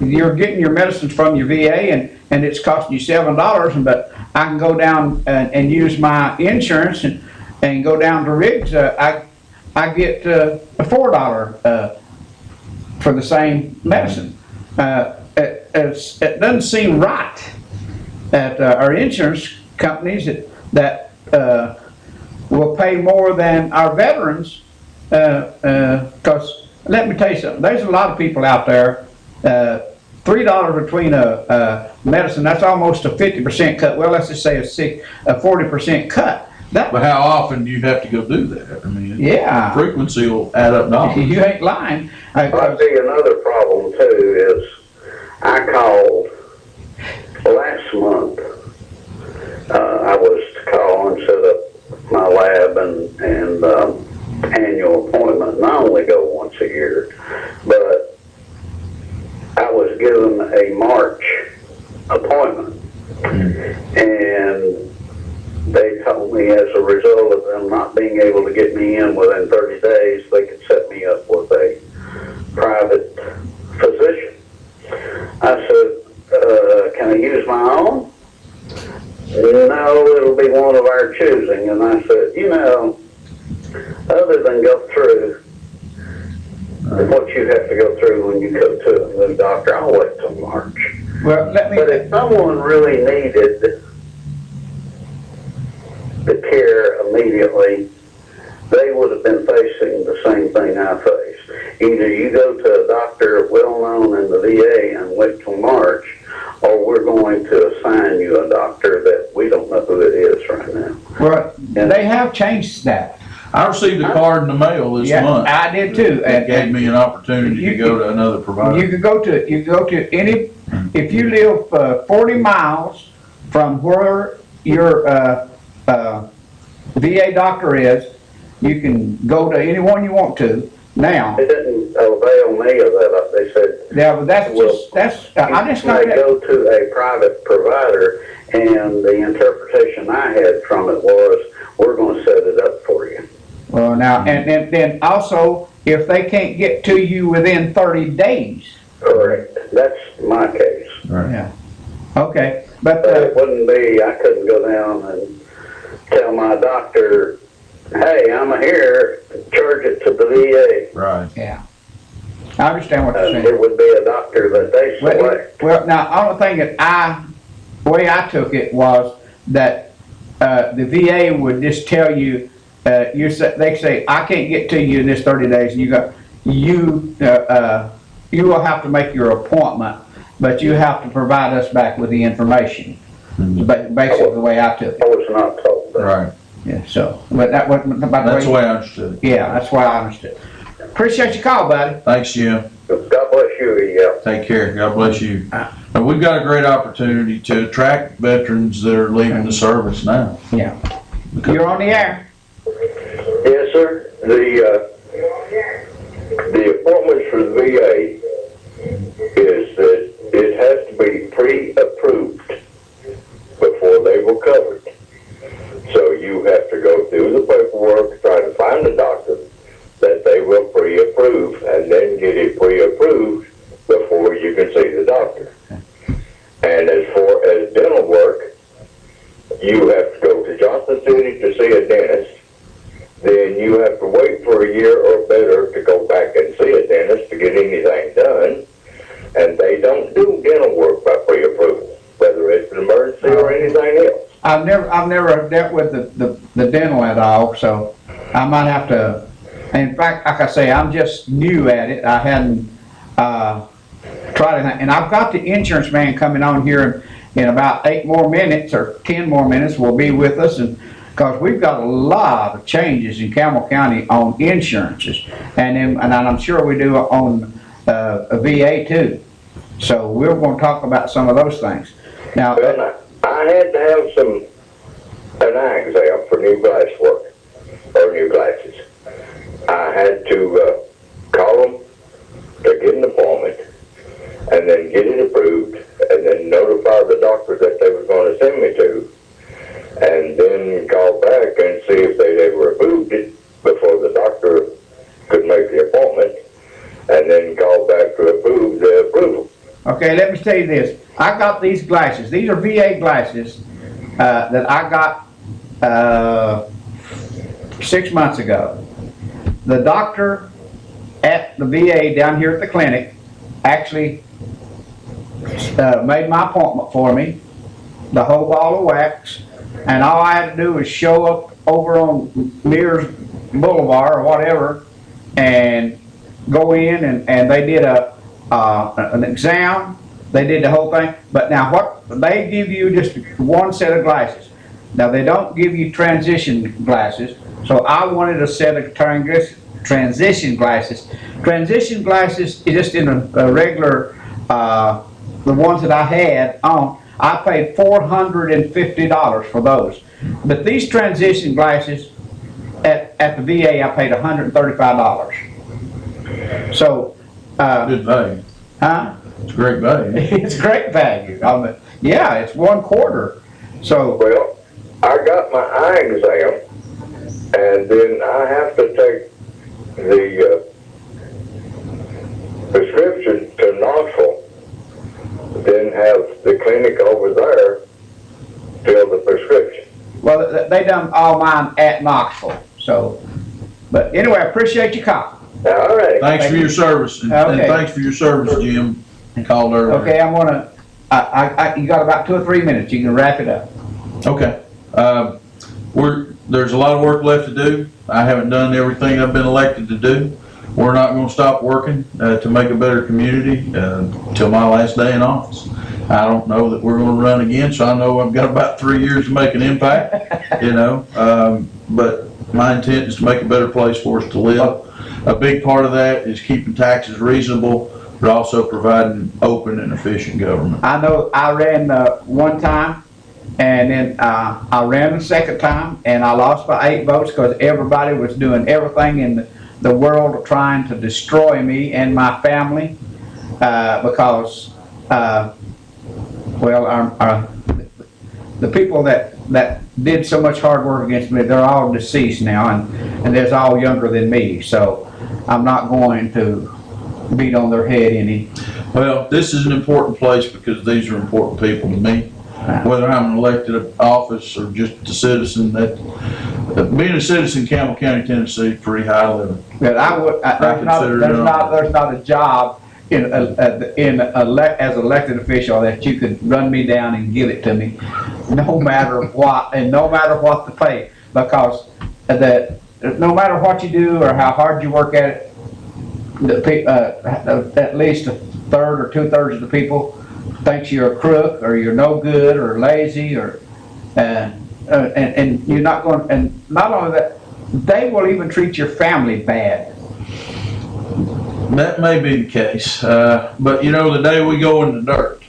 you're getting your medicines from your VA and it's costing you $7, but I can go down and use my insurance and go down to Riggs, I get a $4 for the same medicine. It doesn't seem right. at our insurance companies that will pay more than our veterans, because let me tell you something, there's a lot of people out there, $3 between a medicine, that's almost a 50% cut. Well, let's just say a 40% cut. But how often do you have to go do that? I mean, yeah, frequency will add up dollars. You ain't lying. I see another problem too is I called last month. I was to call and set up my lab and annual appointment, and I only go once a year, but I was given a March appointment, and they told me as a result of them not being able to get me in within 30 days, they could set me up with a private physician. I said, can I use my own? No, it'll be one of our choosing. And I said, you know, other than go through what you have to go through when you go to a new doctor, I'll wait till March. Well, but if someone really needed the care immediately, they would have been facing the same thing I faced. Either you go to a doctor well-known in the VA and wait till March, or we're going to assign you a doctor that we don't know who it is right now. Well, they have changed that. I received a card in the mail this month. I did too. It gave me an opportunity to go to another provider. You could go to any, if you live 40 miles from where your VA doctor is, you can go to anyone you want to now. They didn't avail me of that. They said, yeah, but I just got to go to a private provider, and the interpretation I had from it was, we're going to set it up for you. Well, now, and then also, if they can't get to you within 30 days. Correct. That's my case. Right. Yeah. Okay, but it wouldn't be, I couldn't go down and tell my doctor, hey, I'm here, charge it to the VA. Right. Yeah. I understand what you're saying. It would be a doctor that they select. Well, now, only thing that the way I took it was that the VA would just tell you, they say, I can't get to you in this 30 days, and you will have to make your appointment, but you have to provide us back with the information. Basically, the way I took it. I was not told that. Right. Yeah, so, but that wasn't about That's the way I understood it. Yeah, that's why I understood. Appreciate your call, buddy. Thanks, Jim. God bless you, yeah. Take care. God bless you. And we've got a great opportunity to attract veterans that are leaving the service now. Yeah. You're on the air. Yes, sir. The appointments for the VA is that it has to be pre-approved before they will cover it. So you have to go through the paperwork, try to find a doctor that they will pre-approve, and then get it pre-approved before you can see the doctor. And as far as dental work, you have to go to Johnson City to see a dentist. Then you have to wait for a year or better to go back and see a dentist to get anything done. And they don't do dental work by pre-approval, whether it's an emergency or anything else. I've never dealt with the dental at all, so I might have to. In fact, like I say, I'm just new at it. I hadn't tried it, and I've got the insurance man coming on here in about 8 more minutes or 10 more minutes. Will be with us, and because we've got a lot of changes in Campbell County on insurances, and I'm sure we do on a VA too. So we're going to talk about some of those things. Now, I had to have an eye exam for new glass work, or new glasses. I had to call them to get an appointment, and then get it approved, and then notify the doctor that they were going to send me to, and then call back and see if they'd ever approved it before the doctor could make the appointment, and then call back to approve the approval. Okay, let me tell you this. I got these glasses. These are VA glasses that I got 6 months ago. The doctor at the VA down here at the clinic actually made my appointment for me, the whole ball of wax, and all I had to do was show up over on Mears Boulevard or whatever, and go in, and they did an exam. They did the whole thing. But now what, they give you just one set of glasses. Now they don't give you transition glasses, so I wanted a set of transition glasses. Transition glasses is just in a regular, the ones that I had on, I paid $450 for those. But these transition glasses, at the VA, I paid $135. So, Good value. huh? It's great value. It's great value. Yeah, it's 1/4. So, Well, I got my eye exam, and then I have to take the prescription to Knoxville, then have the clinic over there fill the prescription. well, they done all mine at Knoxville. So, but anyway, I appreciate your call. All right. Thanks for your service, and Okay. thanks for your service, Jim. Called earlier. Okay, I'm gonna, you got about 2 or 3 minutes. You can wrap it up. Okay. There's a lot of work left to do. I haven't done everything I've been elected to do. We're not gonna stop working, to make a better community, till my last day in office. I don't know that we're gonna run again, so I know I've got about 3 years to make an impact, but my intent is to make a better place for us to live. A big part of that is keeping taxes reasonable, but also providing open and efficient government. I know I ran one time, and then I ran the second time, and I lost by 8 votes because everybody was doing everything in the world trying to destroy me and my family, because, the people that did so much hard work against me, they're all deceased now, and they're all younger than me, so I'm not going to beat on their head any. Well, this is an important place because these are important people to me. Whether I'm an elected office or just a citizen, being a citizen in Campbell County, Tennessee, is pretty high living. But there's not a job as elected official that you could run me down and give it to me, no matter what, and no matter what the pay, because no matter what you do or how hard you work at it, at least a third or 2/3 of the people thinks you're a crook or you're no good or lazy and you're not going. And not only that, they will even treat your family bad. That may be the case, but the day we go in the dirt,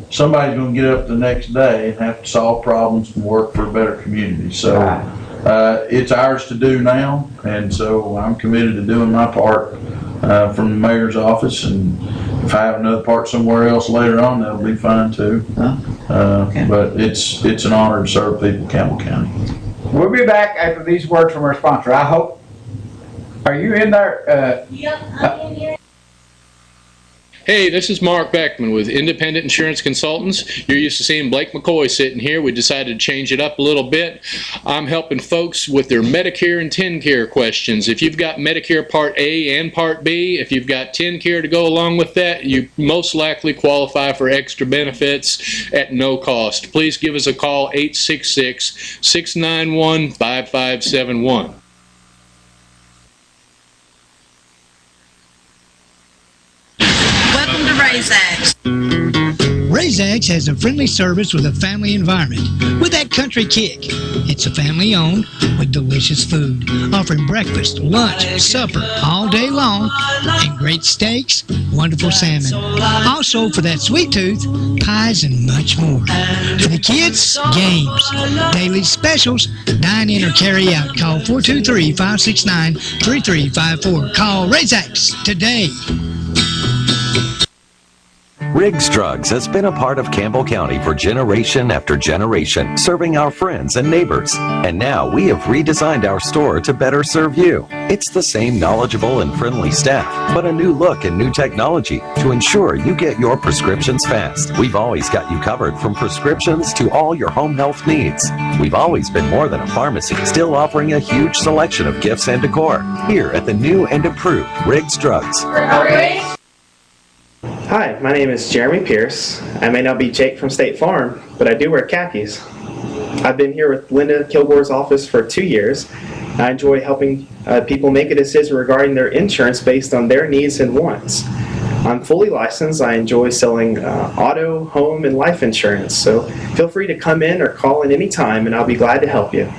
somebody's going to get up the next day and have to solve problems and work for a better community. So it's ours to do now, and so I'm committed to doing my part from the mayor's office, and if I have another part somewhere else later on, that'll be fine too. But it's an honor to serve people in Campbell County. We'll be back after these words from our sponsor. I hope. Are you in there? Yep, I'm in here. Hey, this is Mark Beckman with Independent Insurance Consultants. You're used to seeing Blake McCoy sitting here. We decided to change it up a little bit. I'm helping folks with their Medicare and TennCare questions. If you've got Medicare Part A and Part B, if you've got TennCare to go along with that, you most likely qualify for extra benefits at no cost. Please give us a call, 866-691-5571. Welcome to Razax. Razax has a friendly service with a family environment with that country kick. It's a family owned with delicious food, offering breakfast, lunch, supper all day long, and great steaks, wonderful salmon. Also, for that sweet tooth, pies and much more. For the kids, games, daily specials, dine in or carry out. Call 423-569-3354. Call Razax today. Riggs Drugs has been a part of Campbell County for generation after generation, serving our friends and neighbors. And now we have redesigned our store to better serve you. It's the same knowledgeable and friendly staff, but a new look and new technology to ensure you get your prescriptions fast. We've always got you covered from prescriptions to all your home health needs. We've always been more than a pharmacy, still offering a huge selection of gifts and decor. Here at the new and improved Riggs Drugs. Hi, my name is Jeremy Pierce. I may not be Jake from State Farm, but I do wear khakis. I've been here with Linda Kilgore's office for 2 years. I enjoy helping people make a decision regarding their insurance based on their needs and wants. I'm fully licensed. I enjoy selling auto, home, and life insurance. So feel free to come in or call in any time, and I'll be glad to help you.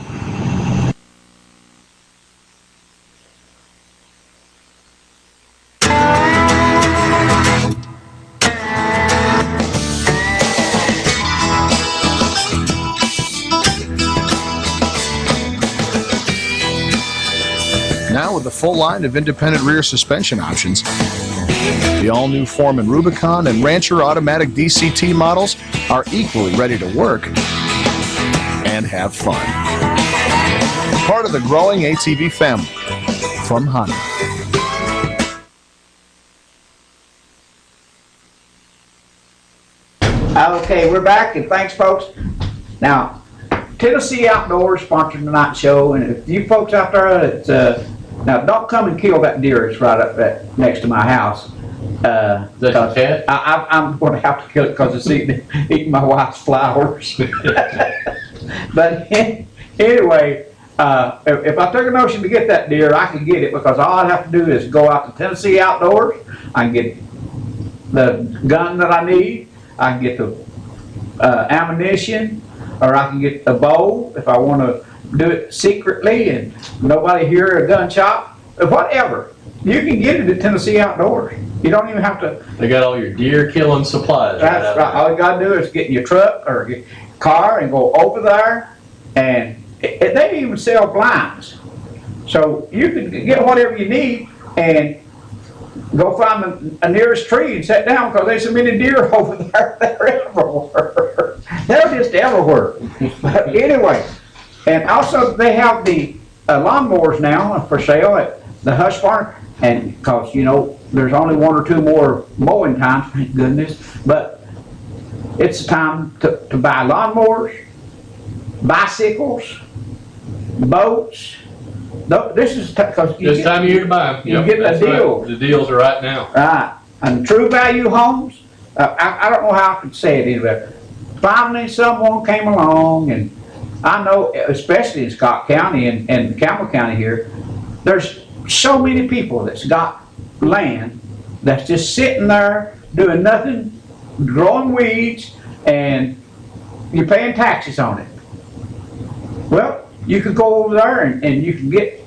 Now with a full line of independent rear suspension options, the all-new Foreman Rubicon and Rancher automatic DCT models are equally ready to work and have fun. Part of the growing ATV family from Honda. Okay, we're back, and thanks, folks. Now, Tennessee Outdoors sponsored tonight's show, and if you folks out there that now don't come and kill that deer that's right up that next to my house. That's a cat? I'm going to have to kill it because it's eating my wife's flowers. But anyway, if I took a notion to get that deer, I can get it, because all I'd have to do is go out to Tennessee Outdoors. I can get the gun that I need. I can get the ammunition, or I can get a bow if I want to do it secretly and nobody hear a gun shot, whatever. You can get it at Tennessee Outdoors. You don't even have to. They got all your deer killing supplies. That's right. All you got to do is get in your truck or your car and go over there, and they even sell blinds. So you can get whatever you need and go find the nearest tree and sit down, because there's so many deer over there. They're everywhere. They're just everywhere. But anyway, and also they have the lawnmowers now for sale at the Hush Farm, and because, you know, there's only 1 or 2 more mowing times, thank goodness, but it's time to buy lawnmowers, bicycles, boats. This is because this time of year to buy them. You get a deal. Right. The deals are right now. Right. And True Value Homes, I don't know how I could say it either. Finally, someone came along, and I know, especially in Scott County and Campbell County here, there's so many people that's got land that's just sitting there doing nothing, growing weeds, and you're paying taxes on it. Well, you could go over there and you can get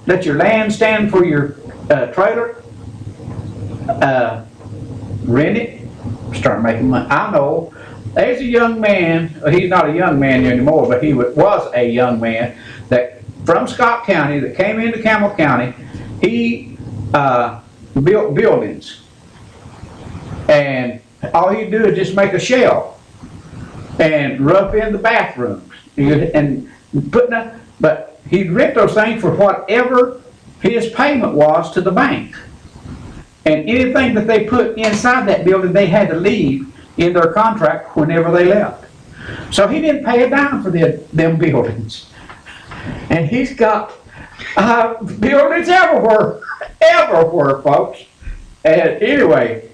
let your land stand for your trailer, rent it, start making money. I know there's a young man, he's not a young man anymore, but he was a young man that from Scott County that came into Campbell County. He built buildings, and all he'd do is just make a shell and rough in the bathrooms and but he'd rent those things for whatever his payment was to the bank, and anything that they put inside that building they had to leave in their contract whenever they left. So he didn't pay a dime for them buildings, and he's got buildings everywhere, folks. And anyway,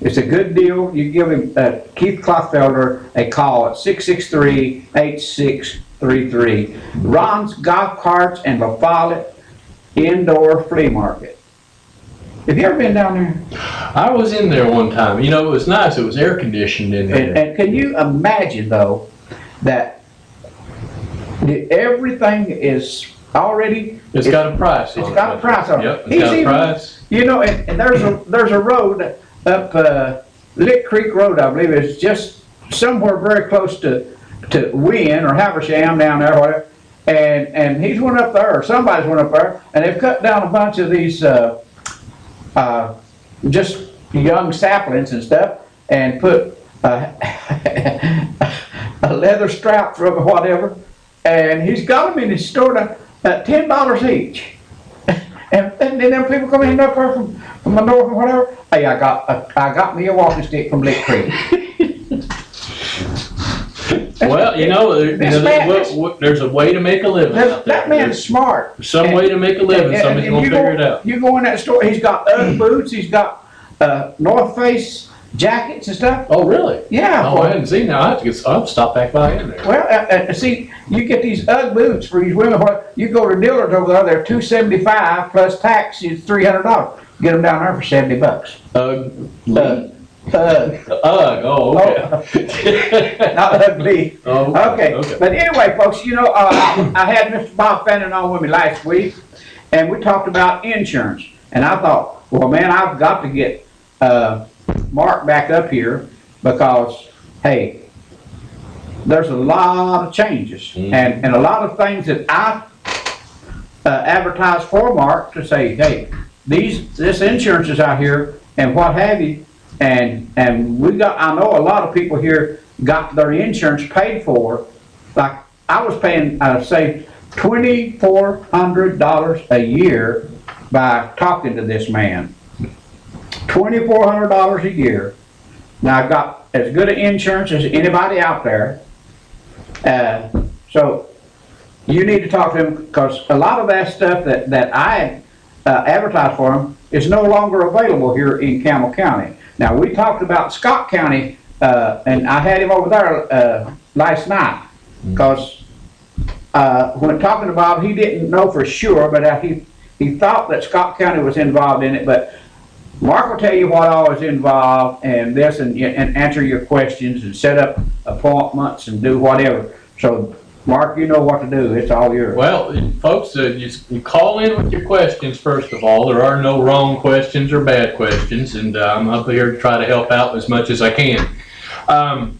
it's a good deal. You give him Keith Clothfelder a call at 663-8633. Ron's Golf Carts and La Follette Indoor Flea Market. Have you ever been down there? I was in there one time. You know, it was nice. It was air conditioned in there. And can you imagine, though, that everything is already... It's got a price on it. It's got a price on it. Yep, it's got a price. You know, and there's a road up Lick Creek Road, I believe. It's just somewhere very close to Wynn or Haversham down there, whatever. And he's went up there, or somebody's went up there, and they've cut down a bunch of these just young saplings and stuff, and put a leather strap from whatever, and he's got them in his store at $10 each. And then them people come in up there from the north and whatever. Hey, I got me a walking stick from Lick Creek. Well, there's a way to make a living out there. That man's smart. Some way to make a living. Somebody's gonna figure it out. You go in that store. He's got Ugg boots. He's got North Face jackets and stuff. Oh, really? Yeah. Oh, I hadn't seen that. I'll have to stop back by in there. Well, see, you get these UGG boots for these women. You go to Dillard's over there, they're $275 plus tax is $300. Get them down there for $70. Oh, okay. Not ugly. Oh, okay. But anyway, folks, you know, I had Mr. Bob Fannin on with me last week, and we talked about insurance. And I thought, well, man, I've got to get Mark back up here because, hey, there's a lot of changes and a lot of things that I advertise for Mark to say, hey, this insurance is out here and what have you. And I know a lot of people here got their insurance paid for. Like I was paying, say, $2,400 a year by talking to this man. $2,400 a year. Now I've got as good an insurance as anybody out there. So you need to talk to him because a lot of that stuff that I advertise for him is no longer available here in Campbell County. Now we talked about Scott County, and I had him over there last night because when talking about, he didn't know for sure, but he thought that Scott County was involved in it. But Mark will tell you what all is involved and this, and answer your questions and set up appointments and do whatever. So Mark, you know what to do. It's all yours. Well, folks, you call in with your questions first of all. There are no wrong questions or bad questions, and I'm up here to try to help out as much as I can.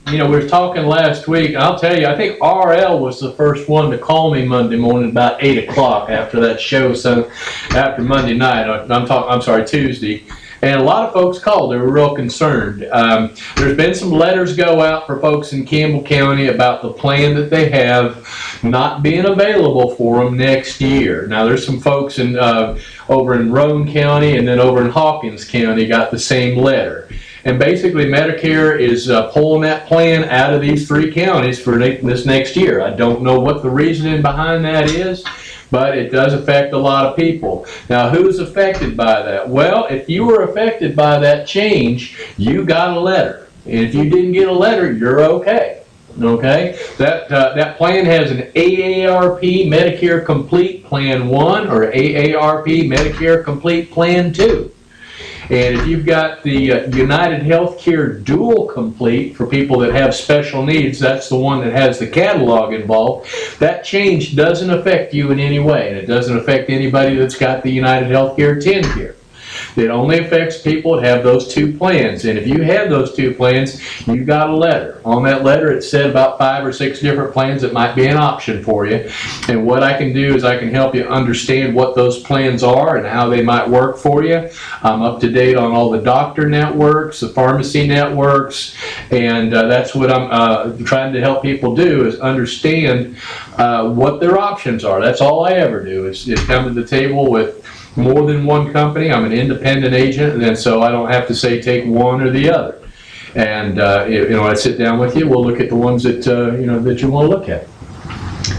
You know, we were talking last week, and I'll tell you, I think RL was the first one to call me Monday morning about 8 o'clock after that show, so after Monday night. I'm sorry, Tuesday. And a lot of folks called. They were real concerned. There's been some letters go out for folks in Campbell County about the plan that they have not being available for them next year. Now, there's some folks over in Roane County and then over in Hawkins County got the same letter. And basically, Medicare is pulling that plan out of these three counties for this next year. I don't know what the reasoning behind that is, but it does affect a lot of people. Now, who's affected by that? Well, if you were affected by that change, you got a letter. And if you didn't get a letter, you're okay. Okay? That plan has an AARP Medicare Complete Plan 1 or AARP Medicare Complete Plan 2. And if you've got the United Healthcare Dual Complete for people that have special needs, that's the one that has the catalog involved. That change doesn't affect you in any way, and it doesn't affect anybody that's got the United Healthcare TennCare. It only affects people that have those two plans. And if you have those two plans, you got a letter. On that letter, it said about 5 or 6 different plans that might be an option for you. And what I can do is I can help you understand what those plans are and how they might work for you. I'm up to date on all the doctor networks, the pharmacy networks, and that's what I'm trying to help people do is understand what their options are. That's all I ever do is come to the table with more than one company. I'm an independent agent, and so I don't have to say take one or the other. And I sit down with you. We'll look at the ones that that you want to look at.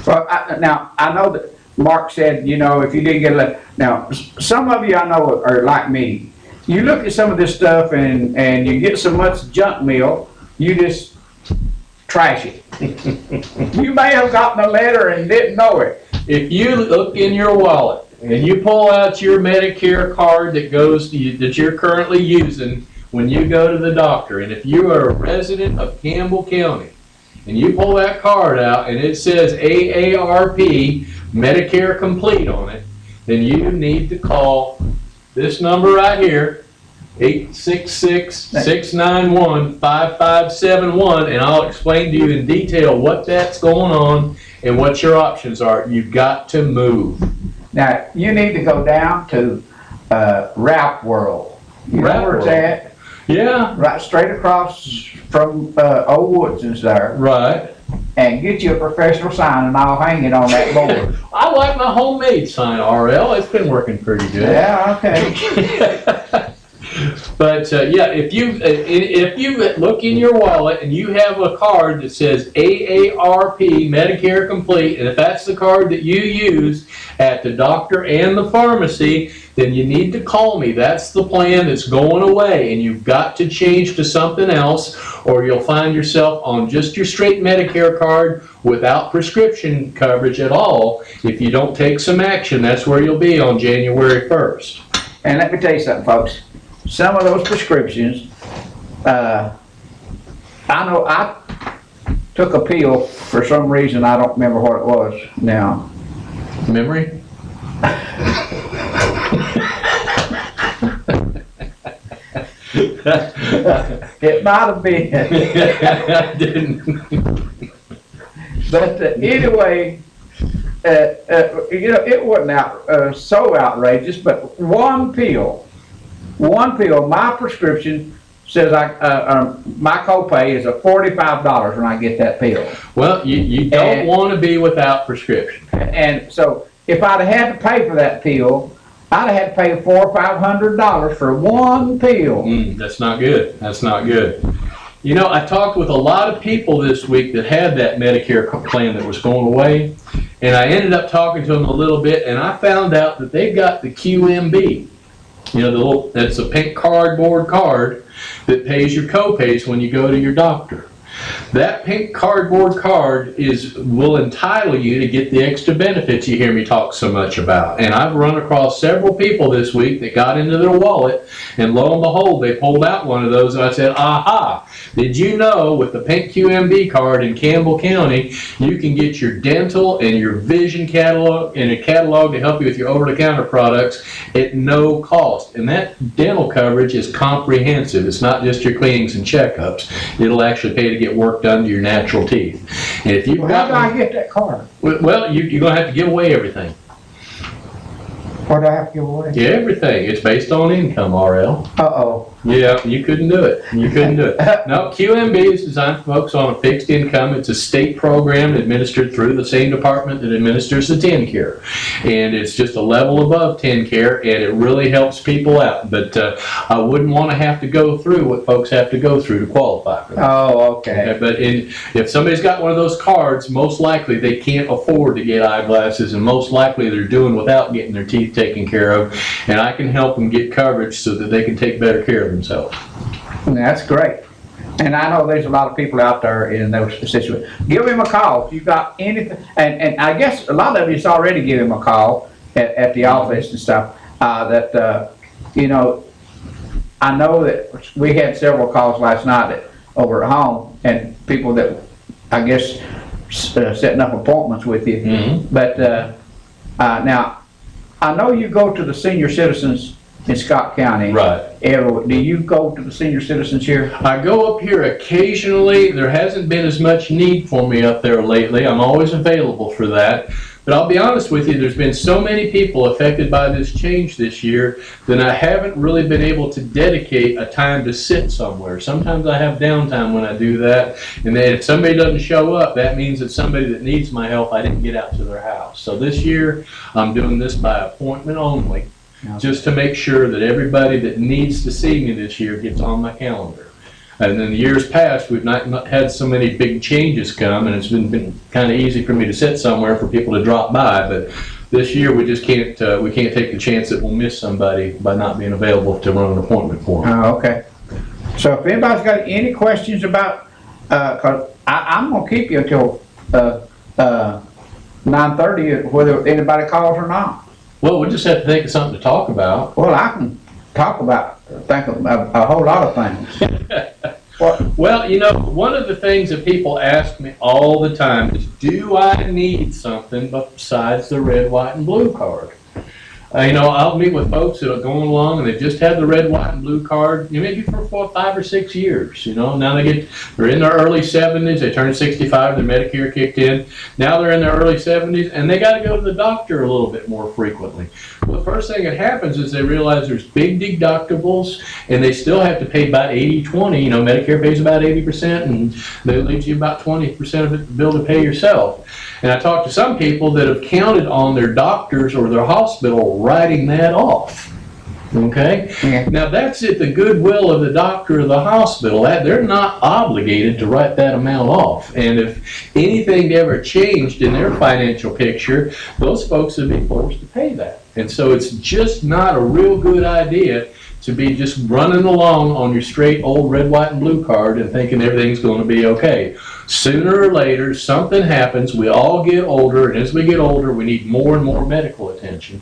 Well, now I know that Mark said, if you didn't get a letter. Now, some of you I know are like me. You look at some of this stuff and you get so much junk mail, you just trash it. You may have gotten a letter and didn't know it. If you look in your wallet and you pull out your Medicare card that goes to you, that you're currently using when you go to the doctor, and if you are a resident of Campbell County, and you pull that card out and it says AARP Medicare Complete on it, then you need to call this number right here, 866-691-5571, and I'll explain to you in detail what that's going on and what your options are. You've got to move. Now, you need to go down to Rap World. You know where it's at? Yeah. Right straight across from Old Woodson's there. Right. And get you a professional sign and I'll hang it on that board. I like my homemade sign, RL. It's been working pretty good. Yeah, okay. But if you look in your wallet and you have a card that says AARP Medicare Complete, and if that's the card that you use at the doctor and the pharmacy, then you need to call me. That's the plan that's going away, and you've got to change to something else, or you'll find yourself on just your straight Medicare card without prescription coverage at all. If you don't take some action, that's where you'll be on January 1st. And let me tell you something, folks. Some of those prescriptions, I know I took a pill for some reason. I don't remember what it was now. Memory? It might have been. I didn't. But anyway, it wasn't so outrageous, but one pill, my prescription says my copay is $45 when I get that pill. Well, you don't want to be without prescription. And so if I'd have had to pay for that pill, I'd have had to pay $400 or $500 for one pill. That's not good. That's not good. You know, I talked with a lot of people this week that had that Medicare plan that was going away, and I ended up talking to them a little bit, and I found out that they've got the QMB. You know, that's a pink cardboard card that pays your copays when you go to your doctor. That pink cardboard card will entitle you to get the extra benefits you hear me talk so much about. And I've run across several people this week that got into their wallet, and lo and behold, they pulled out one of those, and I said, aha, did you know with the pink QMB card in Campbell County, you can get your dental and your vision catalog and a catalog to help you with your over-the-counter products at no cost. And that dental coverage is comprehensive. It's not just your cleanings and checkups. It'll actually pay to get work done to your natural teeth. And if you've how do I get that card? Well, you're going to have to give away everything. What do I have to give away? Yeah, everything. It's based on income, RL. Uh-oh. Yeah, you couldn't do it. You couldn't do it. No, QMB is designed for folks on a fixed income. It's a state program administered through the same department that administers the TennCare. And it's just a level above TennCare, and it really helps people out. But I wouldn't want to have to go through what folks have to go through to qualify for that. Oh, okay. But if somebody's got one of those cards, most likely they can't afford to get eyeglasses, and most likely they're doing without getting their teeth taken care of. And I can help them get coverage so that they can take better care of themselves. That's great. And I know there's a lot of people out there in those situations. Give him a call if you've got anything. And I guess a lot of you's already give him a call at the office and stuff. You know, I know that we had several calls last night over at home, and people that, I guess, setting up appointments with you. Mm-hmm. But now, I know you go to the senior citizens in Scott County. Right. Do you go to the senior citizens here? I go up here occasionally. There hasn't been as much need for me up there lately. I'm always available for that. But I'll be honest with you, there's been so many people affected by this change this year that I haven't really been able to dedicate a time to sit somewhere. Sometimes I have downtime when I do that, and then if somebody doesn't show up, that means that somebody that needs my help, I didn't get out to their house. So this year, I'm doing this by appointment only, just to make sure that everybody that needs to see me this year gets on my calendar. And in the years past, we've not had so many big changes come, and it's been kind of easy for me to sit somewhere for people to drop by. But this year, we just can't take the chance that we'll miss somebody by not being available to run an appointment for them. Oh, okay. So if anybody's got any questions about, cause I'm gonna keep you until 9:30, whether anybody calls or not. Well, we'll just have to think of something to talk about. Well, I can think of a whole lot of things. Well, you know, one of the things that people ask me all the time is, do I need something besides the red, white, and blue card? You know, I'll meet with folks that are going along and they've just had the red, white, and blue card, maybe for 4, 5, or 6 years. You know, now they're in their early 70s, they turned 65, their Medicare kicked in. Now they're in their early 70s, and they got to go to the doctor a little bit more frequently. Well, the first thing that happens is they realize there's big deductibles, and they still have to pay about 80-20. You know, Medicare pays about 80%, and that leaves you about 20% of it bill to pay yourself. And I talked to some people that have counted on their doctors or their hospital writing that off. Okay? Now that's at the goodwill of the doctor or the hospital. They're not obligated to write that amount off. And if anything ever changed in their financial picture, those folks would be forced to pay that. And so it's just not a real good idea to be just running along on your straight old red, white, and blue card and thinking everything's going to be okay. Sooner or later, something happens. We all get older, and as we get older, we need more and more medical attention.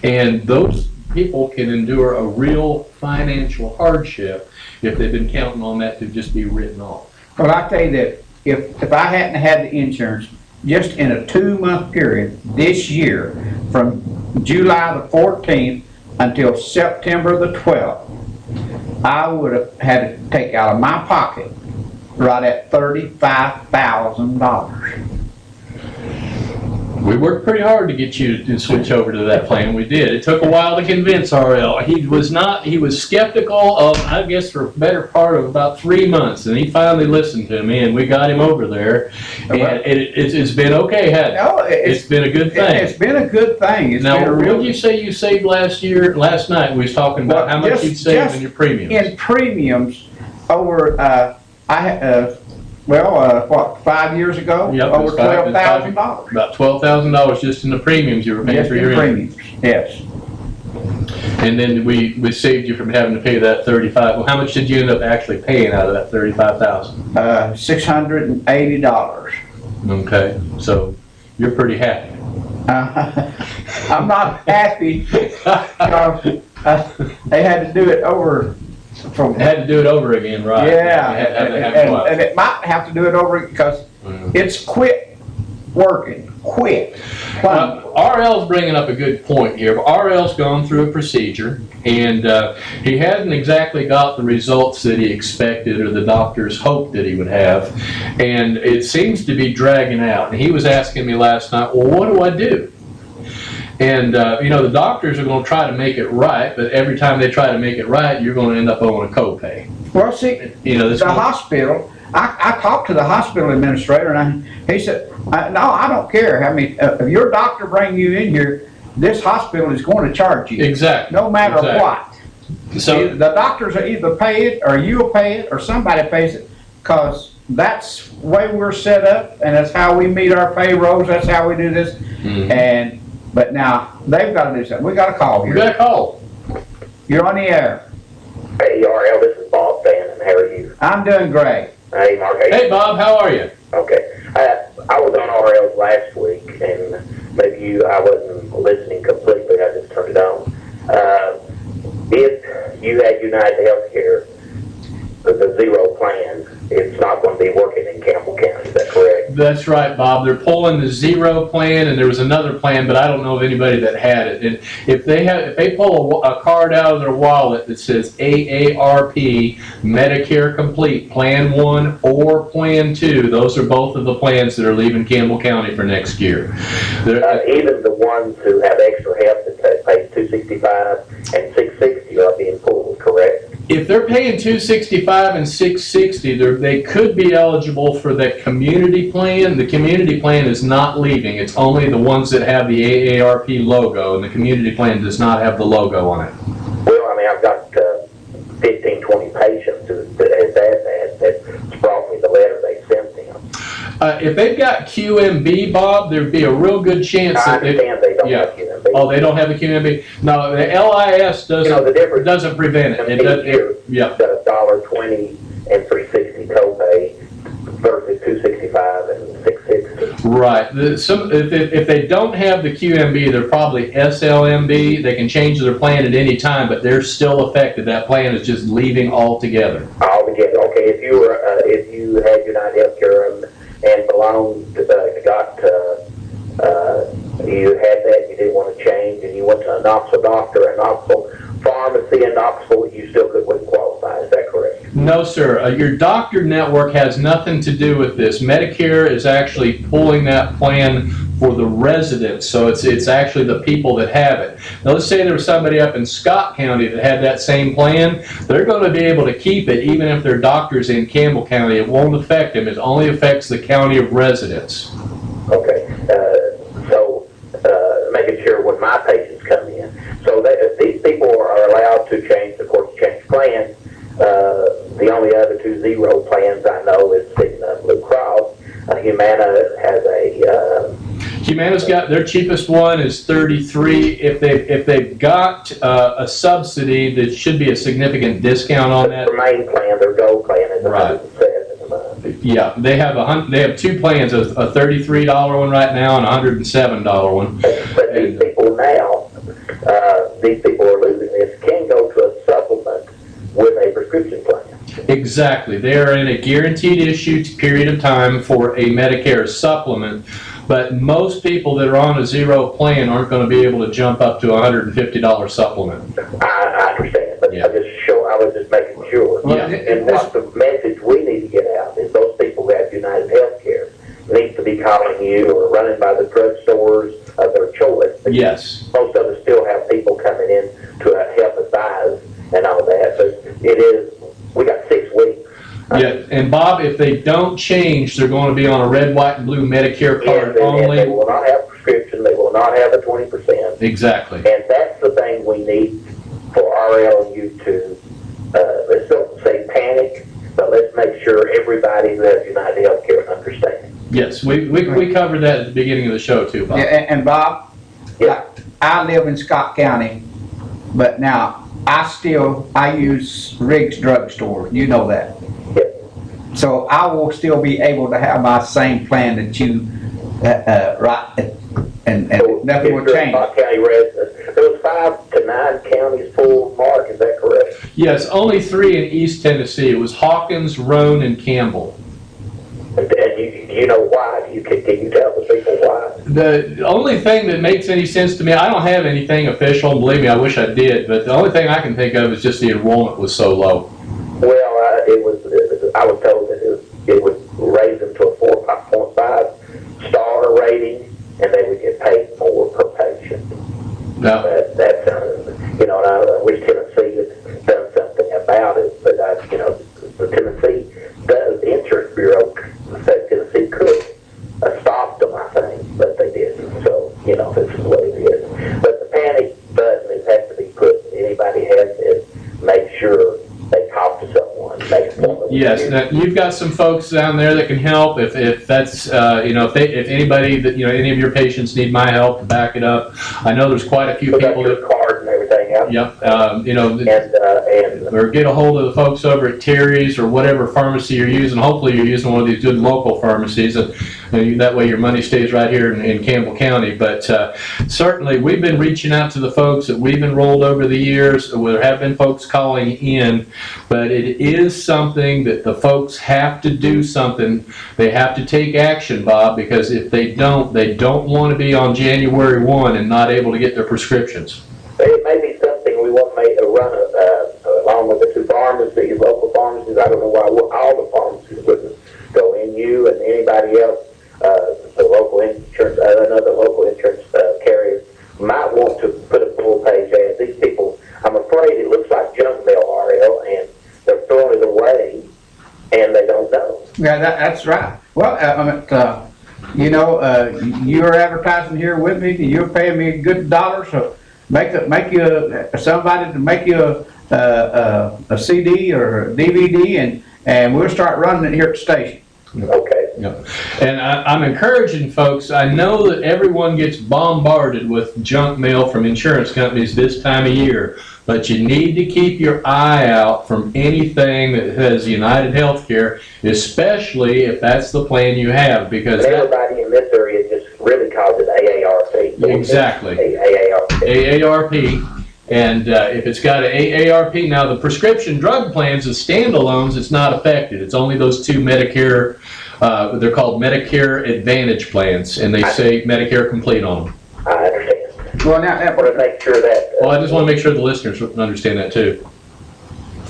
And those people can endure a real financial hardship if they've been counting on that to just be written off. Well, I tell you that if I hadn't had the insurance, just in a 2-month period this year, from July the 14th until September the 12th, I would have had to take out of my pocket right at $35,000. We worked pretty hard to get you to switch over to that plan. We did. It took a while to convince RL. He was skeptical of, I guess, for a better part of about 3 months, and he finally listened to me, and we got him over there. And it's been okay, hasn't it? No, it's been a good thing. It's been a good thing. Now, what did you say you saved last night? We was talking about how much you'd save in your premiums. In premiums, over, what, 5 years ago? Yep, over $12,000. About $12,000 just in the premiums you were paying for your premiums, yes. And then we saved you from having to pay that $35,000. Well, how much did you end up actually paying out of that $35,000? $680. Okay, so you're pretty happy. I'm not happy because they had to do it over. Had to do it over again, right? Yeah, and it might have to do it over because it's quit working, quit. RL's bringing up a good point here. RL's gone through a procedure, and he hasn't exactly got the results that he expected or the doctors hoped that he would have, and it seems to be dragging out. And he was asking me last night, well, what do I do? And, the doctors are going to try to make it right, but every time they try to make it right, you're going to end up owing a copay. Well, see, the hospital, I talked to the hospital administrator, and he said, no, I don't care. I mean, if your doctor bring you in here, this hospital is going to charge you. Exactly. No matter what. So the doctors will either pay it, or you'll pay it, or somebody pays it, because that's the way we're set up, and that's how we meet our payrolls, that's how we do this. Mm-hmm. But now, they've got to do something. We got a call here. We got a call. You're on the air. Hey, RL, this is Bob Bannon. How are you? I'm doing great. Hey, Mark. Hey, Bob, how are you? Okay. I was on RL's last week, and maybe I wasn't listening completely. I just turned it on. If you had United Healthcare, the zero plan, it's not going to be working in Campbell County. Is that correct? That's right, Bob. They're pulling the zero plan, and there was another plan, but I don't know of anybody that had it. And if they pull a card out of their wallet that says AARP Medicare Complete Plan 1 or Plan 2, those are both of the plans that are leaving Campbell County for next year. Even the ones who have extra help that pay $265 and $660 are being pulled, correct? If they're paying $265 and $660, they could be eligible for the community plan. The community plan is not leaving. It's only the ones that have the AARP logo, and the community plan does not have the logo on it. Well, I mean, I've got 15, 20 patients that brought me the letter they sent them. If they've got QMB, Bob, there'd be a real good chance I understand they don't have QMB. Oh, they don't have the QMB? No, the LIS doesn't prevent it. The $1.20 and $3.60 copay versus $265 and $660. Right. If they don't have the QMB, they're probably SLMB. They can change their plan at any time, but they're still affected. That plan is just leaving altogether. Altogether. Okay. If you had United Healthcare and belonged, you had that, you didn't want to change, and you went to a Knoxville doctor, a Knoxville pharmacy in Knoxville, you still wouldn't qualify. Is that correct? No, sir. Your doctor network has nothing to do with this. Medicare is actually pulling that plan for the residents, so it's actually the people that have it. Now, let's say there was somebody up in Scott County that had that same plan. They're going to be able to keep it even if their doctor's in Campbell County. It won't affect them. It only affects the county of residence. Okay. Making sure when my patients come in. So these people are allowed to change plans. The only other two zero plans I know is Cigna Blue Cross. Humana has a Humana's got their cheapest one is 33. If they've got a subsidy, there should be a significant discount on that. their main plan, their gold plan is Right. $107 a month. Yeah, they have two plans, a $33 one right now and a $107 one. But these people now, these people are losing this, can go to a supplement with a prescription plan. Exactly. They are in a guaranteed issue period of time for a Medicare supplement, but most people that are on a zero plan aren't going to be able to jump up to a $150 supplement. I understand, but I was just making sure. Yeah. And what the message we need to get out is those people that have United Healthcare need to be calling you or running by the drugstores of their choice. Yes. Most of us still have people coming in to help advise and all that, but we got 6 weeks. Yeah, and Bob, if they don't change, they're going to be on a red, white, and blue Medicare card And only. they will not have prescription, they will not have a 20%. Exactly. And that's the thing we need for RL and you to, let's don't say panic, but let's make sure everybody who has United Healthcare understands. Yes, we covered that at the beginning of the show too, Bob. Yeah, and Bob, I live in Scott County, but now I use Riggs Drugstore. You know that. So I will still be able to have my same plan that you, right, and nothing will change. Scott County residents, there was 5 to 9 counties full, Mark, is that correct? Yes, only 3 in East Tennessee. It was Hawkins, Roane, and Campbell. And you know why? Can you tell the people why? The only thing that makes any sense to me, I don't have anything official, and believe me, I wish I did, but the only thing I can think of is just the enrollment was so low. Well, I was told that it would raise them to a 4.5 star rating, and they would get paid more per patient. No. That's and I wish Tennessee had done something about it, but the Tennessee, the Insurance Bureau said Tennessee could have stopped them, I think, but they didn't. So, this is what it is. But the panic button has to be put. Anybody has this, make sure they talk to someone. Yes, now, you've got some folks down there that can help. If that's if anybody that any of your patients need my help to back it up. I know there's quite a few people that cards and everything else. Yep. Or get a hold of the folks over at Terry's or whatever pharmacy you're using. Hopefully you're using one of these good local pharmacies, and that way your money stays right here in Campbell County. But certainly we've been reaching out to the folks that we've enrolled over the years. There have been folks calling in, but it is something that the folks have to do something. They have to take action, Bob, because if they don't want to be on January 1 and not able to get their prescriptions. It may be something we want to run along with the 2 pharmacies, local pharmacies. I don't know why all the pharmacies wouldn't go in. You and anybody else, the local insurance, another local insurance carrier might want to put a full-page ad. These people, I'm afraid it looks like junk mail, RL, and they're throwing it away, and they don't know. Yeah, that's right. Well, you're advertising here with me. You're paying me good dollars, so make you somebody to make you a CD or a DVD, and we'll start running it here at the station. Okay. Yep. And I'm encouraging folks. I know that everyone gets bombarded with junk mail from insurance companies this time of year, but you need to keep your eye out from anything that has United Healthcare, especially if that's the plan you have, because everybody in this area just really calls it AARP. Exactly. AARP. And if it's got an AARP, now the prescription drug plans as standalones, it's not affected. It's only those 2 Medicare, they're called Medicare Advantage plans, and they say Medicare Complete on them. I understand. Well, now I want to make sure that. Well, I just want to make sure the listeners understand that too.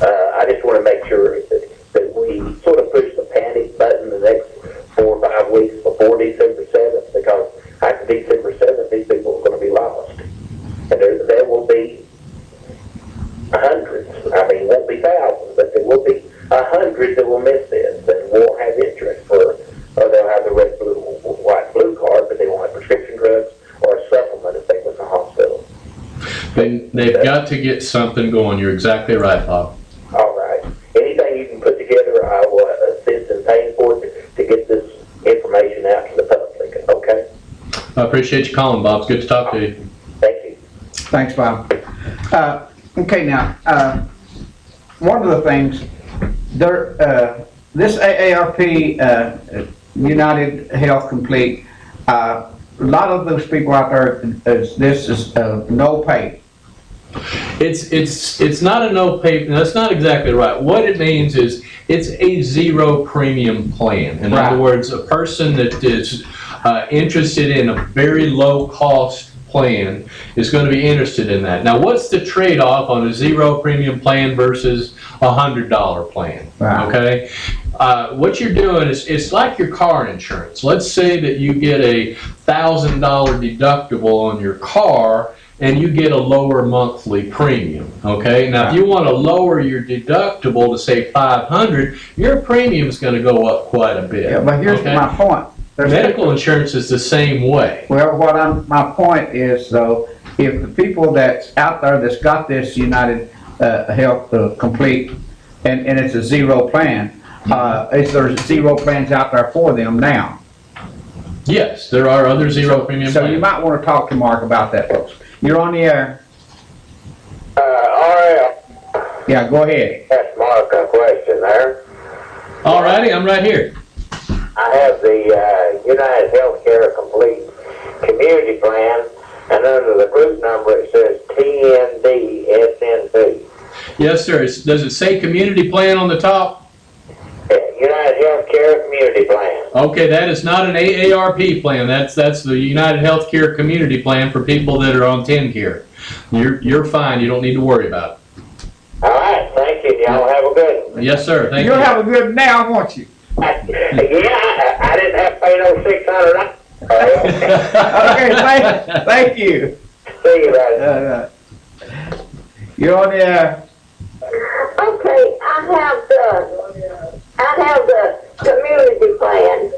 I just want to make sure that we sort of push the panic button the next 4 or 5 weeks before December 7th, because after December 7th, these people are going to be lost. And there will be hundreds. I mean, it won't be thousands, but there will be 100 that will miss this and won't have interest or they'll have the red, blue, white, blue card, but they won't have prescription drugs or a supplement if they go to the hospital. They They've got to get something going. You're exactly right, Bob. All right. Anything you can put together, I will assist in paying for it to get this information out to the public. Okay? I appreciate you calling, Bob. It's good to talk to you. Thank you. Thanks, Bob. Okay, now, one of the things, this AARP, United Health Complete, a lot of those people out there, this is no pay. It's not a no pay. That's not exactly right. What it means is it's a zero premium plan. In other words, a person that is interested in a very low cost plan is going to be interested in that. Now, what's the trade-off on a zero premium plan versus a $100 plan? Right. Okay. What you're doing is it's like your car insurance. Let's say that you get a $1,000 deductible on your car and you get a lower monthly premium. Okay. Now, if you want to lower your deductible to say $500, your premium is going to go up quite a bit. Yeah, but here's my point. Medical insurance is the same way. Well, my point is though, if the people that's out there that's got this United Health Complete, and it's a zero plan, is there zero plans out there for them now? Yes, there are other zero premium So plans. you might want to talk to Mark about that, folks. You're on the air. RL. Yeah, go ahead. That's Mark a question there. All righty, I'm right here. I have the United Healthcare Complete Community Plan, and under the group number it says TND-SNP. Yes, sir. Does it say community plan on the top? United Healthcare Community Plan. Okay, that is not an AARP plan. That's the United Healthcare Community Plan for people that are on TennCare. You're fine. You don't need to worry about it. All right, thank you. Y'all have a good one. Yes, sir. Thank you. You'll have a good now, won't you? Yeah, I didn't have to pay no $600. Okay, thank you. See you guys. You're on the air. Okay, I have the community plan.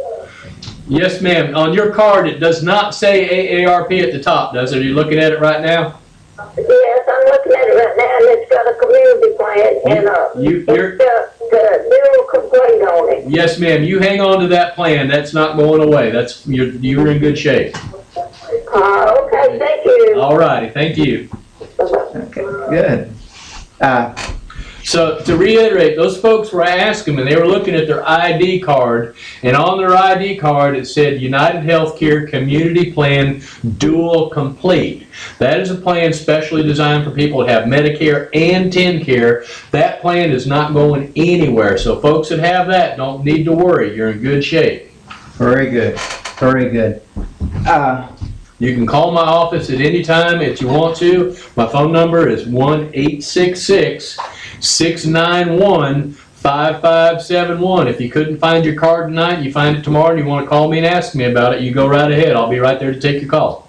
Yes, ma'am. On your card, it does not say AARP at the top, does it? Are you looking at it right now? Yes, I'm looking at it right now, and it's got a community plan, and it's got zero complaint on it. Yes, ma'am. You hang on to that plan. That's not going away. You're in good shape. Okay, thank you. All righty. Thank you. Okay, good. So to reiterate, those folks were asking, and they were looking at their ID card, and on their ID card it said United Healthcare Community Plan Dual Complete. That is a plan specially designed for people that have Medicare and TennCare. That plan is not going anywhere. So folks that have that don't need to worry. You're in good shape. Very good. Very good. You can call my office at any time if you want to. My phone number is 1-866-691-5571. If you couldn't find your card tonight, you find it tomorrow, and you want to call me and ask me about it, you go right ahead. I'll be right there to take your call.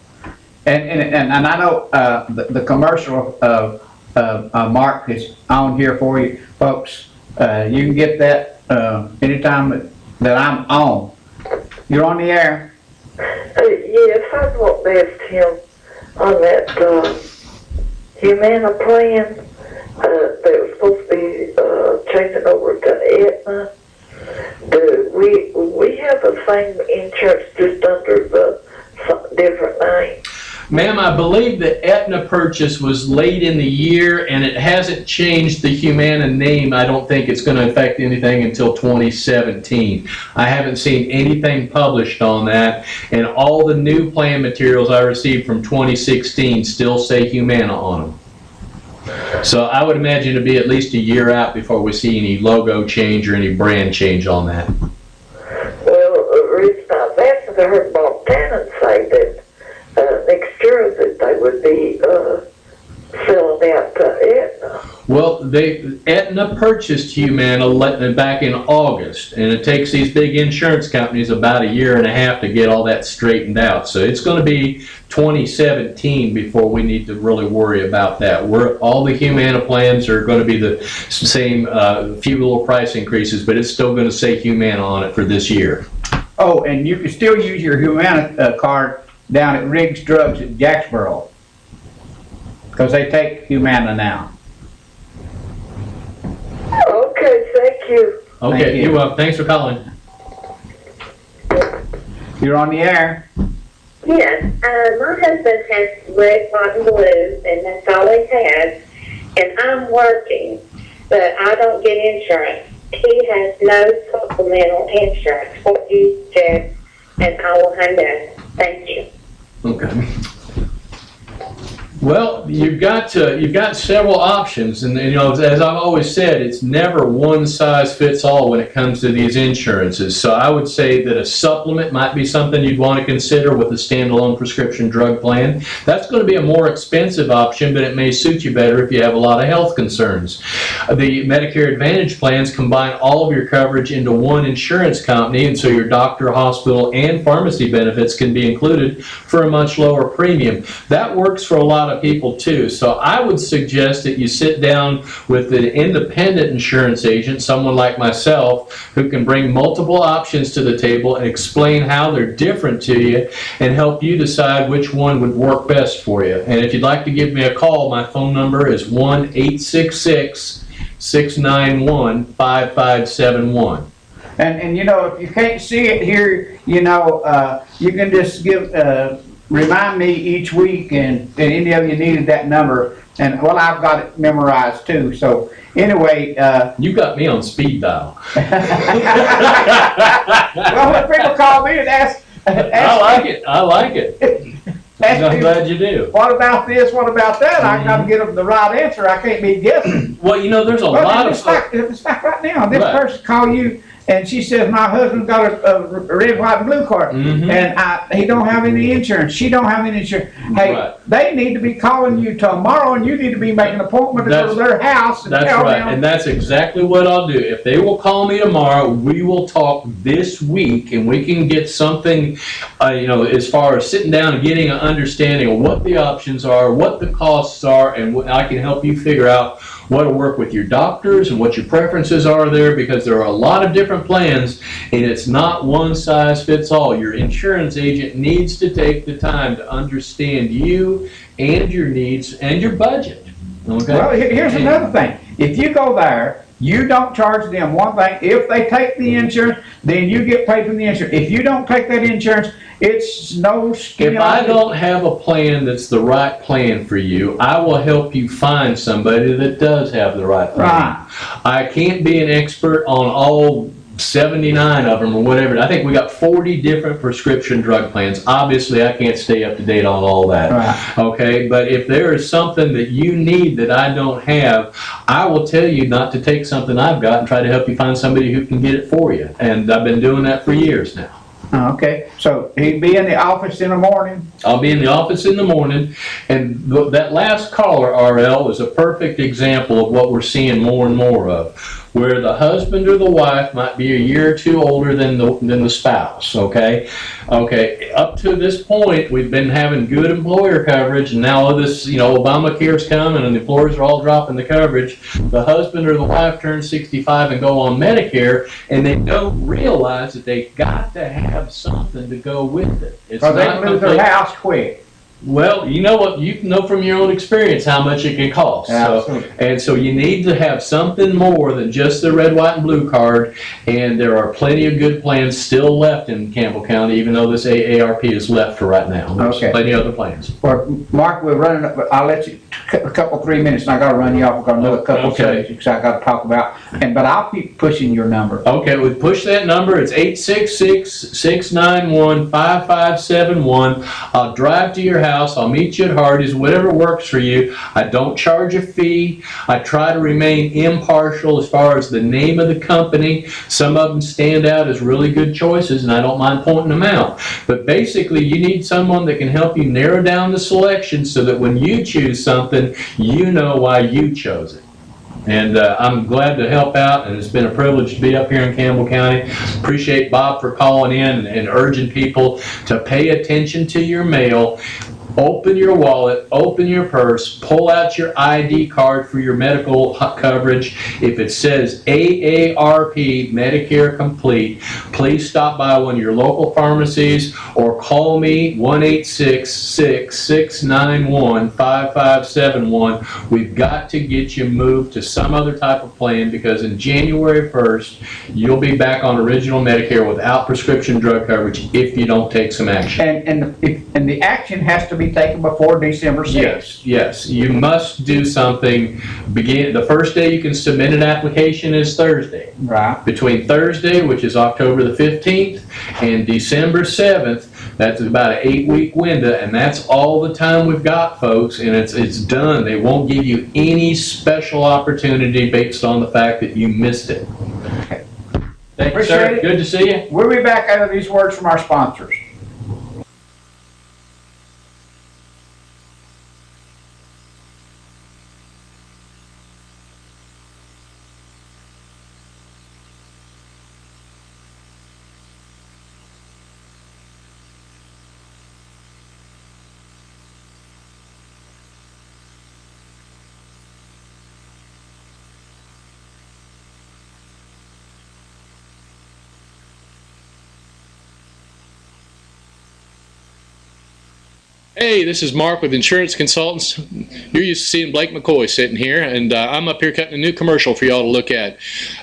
And I know the commercial Mark is on here for you, folks. You can get that anytime that I'm on. You're on the air. Yes, I want to ask him on that Humana plan that was supposed to be changing over to Aetna. Do we have the same insurance just under the different name? Ma'am, I believe the Aetna purchase was late in the year, and it hasn't changed the Humana name. I don't think it's going to affect anything until 2017. I haven't seen anything published on that, and all the new plan materials I received from 2016 still say Humana on them. So I would imagine it'd be at least a year out before we see any logo change or any brand change on that. Well, the reason I've asked, I heard Bob Tannen say that next year that they would be selling out to Aetna. Well, Aetna purchased Humana back in August, and it takes these big insurance companies about a year and a half to get all that straightened out. So it's going to be 2017 before we need to really worry about that. All the Humana plans are going to be the same, few little price increases, but it's still going to say Humana on it for this year. Oh, and you can still use your Humana card down at Riggs Drugs at Jacksboro. because they take Humana now. Okay, thank you. Okay, Thank you. you're welcome. Thanks for calling. You're on the air. Yes, my husband has red, white, and blue, and that's all he has. And I'm working, but I don't get insurance. He has no supplemental insurance. What do you suggest? And I will hang up. Thank you. Okay. Well, you've got several options, and you know, as I've always said, it's never one size fits all when it comes to these insurances. So I would say that a supplement might be something you'd want to consider with a standalone prescription drug plan. That's going to be a more expensive option, but it may suit you better if you have a lot of health concerns. The Medicare Advantage plans combine all of your coverage into one insurance company, and so your doctor, hospital, and pharmacy benefits can be included for a much lower premium. That works for a lot of people too. So I would suggest that you sit down with an independent insurance agent, someone like myself, who can bring multiple options to the table and explain how they're different to you and help you decide which one would work best for you. And if you'd like to give me a call, my phone number is 1-866-691-5571. And you know, if you can't see it here, you know, you can just remind me each week, and any of you needed that number, and well, I've got it memorized too. So anyway, you got me on speed dial. Well, when people call me and ask I like it. I'm glad you do. What about this? What about that? I got to get them the right answer. I can't be guessing. Well, you know, there's a lot of stuff. It's like right now, this Right. person call you. And she says, my husband's got a red, white, and blue card, and he don't have any insurance. She don't have any insurance. Hey, Right. they need to be calling you tomorrow, and you need to be making an appointment to go to their house and That's tell right, them. and that's exactly what I'll do. If they will call me tomorrow, we will talk this week, and we can get something, you know, as far as sitting down and getting an understanding of what the options are, what the costs are, and I can help you figure out what to work with your doctors and what your preferences are there, because there are a lot of different plans, and it's not one size fits all. Your insurance agent needs to take the time to understand you and your needs and your budget. Okay? Well, here's another thing. If you go there, you don't charge them one thing. If they take the insurance, then you get paid from the insurance. If you don't take that insurance, it's no skin. If I don't have a plan that's the right plan for you, I will help you find somebody that does have the right plan. Right. I can't be an expert on all 79 of them or whatever. I think we got 40 different prescription drug plans. Obviously, I can't stay up to date on all that. Right. Okay, but if there is something that you need that I don't have, I will tell you not to take something I've got and try to help you find somebody who can get it for you. And I've been doing that for years now. Okay, so he'd be in the office in the morning. I'll be in the office in the morning, and that last caller, RL, is a perfect example of what we're seeing more and more of, where the husband or the wife might be a year or two older than the spouse, okay? Okay, up to this point, we've been having good employer coverage, and now all this, you know, Obamacare's coming, and the employers are all dropping the coverage. The husband or the wife turns 65 and go on Medicare, and they don't realize that they got to have something to go with it. It's Because they not can lose their complete- house quick. Well, you know what, you know from your own experience how much it can cost. Absolutely. So you need to have something more than just the red, white, and blue card, and there are plenty of good plans still left in Campbell County, even though this AARP is left for right now. There's Okay. plenty of other plans. Well, Mark, we're running up, but I'll let you, a couple, 3 minutes, and I gotta run you off. We've got another couple Okay. subjects I gotta talk about, but I'll keep pushing your number. Okay, we push that number. It's 866-691-5571. I'll drive to your house. I'll meet you at Hardee's, whatever works for you. I don't charge a fee. I try to remain impartial as far as the name of the company. Some of them stand out as really good choices, and I don't mind pointing them out. But basically, you need someone that can help you narrow down the selection so that when you choose something, you know why you chose it. And I'm glad to help out, and it's been a privilege to be up here in Campbell County. Appreciate Bob for calling in and urging people to pay attention to your mail. open your wallet, open your purse, pull out your ID card for your medical coverage. If it says AARP, Medicare Complete, please stop by one of your local pharmacies or call me 1-866-691-5571. We've got to get you moved to some other type of plan because in January 1st, you'll be back on original Medicare without prescription drug coverage if you don't take some action. And the action has to be taken before December 6th. Yes, you must do something. The first day you can submit an application is Thursday. Right. Between Thursday, which is October the 15th, and December 7th, that's about an 8-week window, and that's all the time we've got, folks, and it's done. They won't give you any special opportunity based on the fact that you missed it. Thank you, sir. Appreciate it. Good to see you. We'll be back after these words from our sponsors. Hey, this is Mark with Insurance Consultants. You're used to seeing Blake McCoy sitting here, and I'm up here cutting a new commercial for y'all to look at.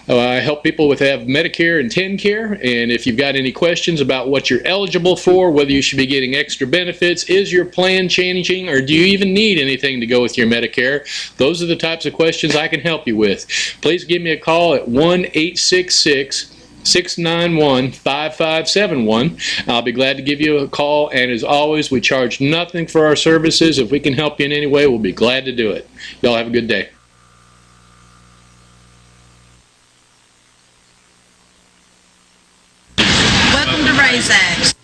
I help people with have Medicare and TennCare, and if you've got any questions about what you're eligible for, whether you should be getting extra benefits, is your plan changing, or do you even need anything to go with your Medicare? Those are the types of questions I can help you with. Please give me a call at 1-866-691-5571. I'll be glad to give you a call, and as always, we charge nothing for our services. If we can help you in any way, we'll be glad to do it. Y'all have a good day. Welcome to RaisX.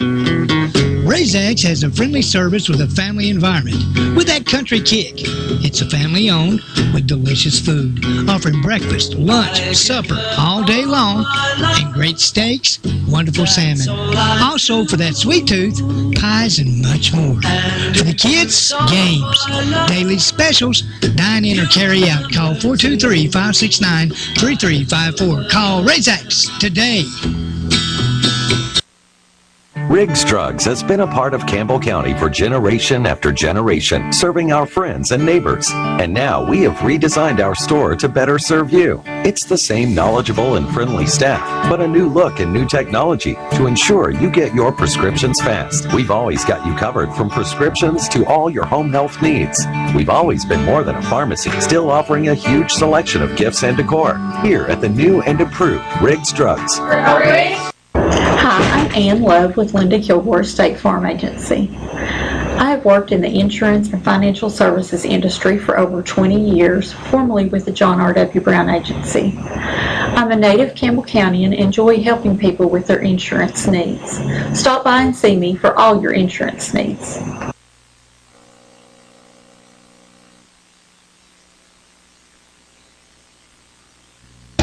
RaisX has a friendly service with a family environment with that country kick. It's a family owned with delicious food, offering breakfast, lunch, supper all day long, and great steaks, wonderful salmon. Also, for that sweet tooth, pies and much more. For the kids, games, daily specials, dine in or carry out. Call 423-569-3354. Call RaisX today. Riggs Drugs has been a part of Campbell County for generation after generation, serving our friends and neighbors. And now we have redesigned our store to better serve you. It's the same knowledgeable and friendly staff, but a new look and new technology to ensure you get your prescriptions fast. We've always got you covered from prescriptions to all your home health needs. We've always been more than a pharmacy, still offering a huge selection of gifts and decor. Here at the new and improved Riggs Drugs. Hi, I'm Ann Love with Linda Kilgore State Farm Agency. I have worked in the insurance and financial services industry for over 20 years, formerly with the John R.W. Brown Agency. I'm a native Campbell County and enjoy helping people with their insurance needs. Stop by and see me for all your insurance needs.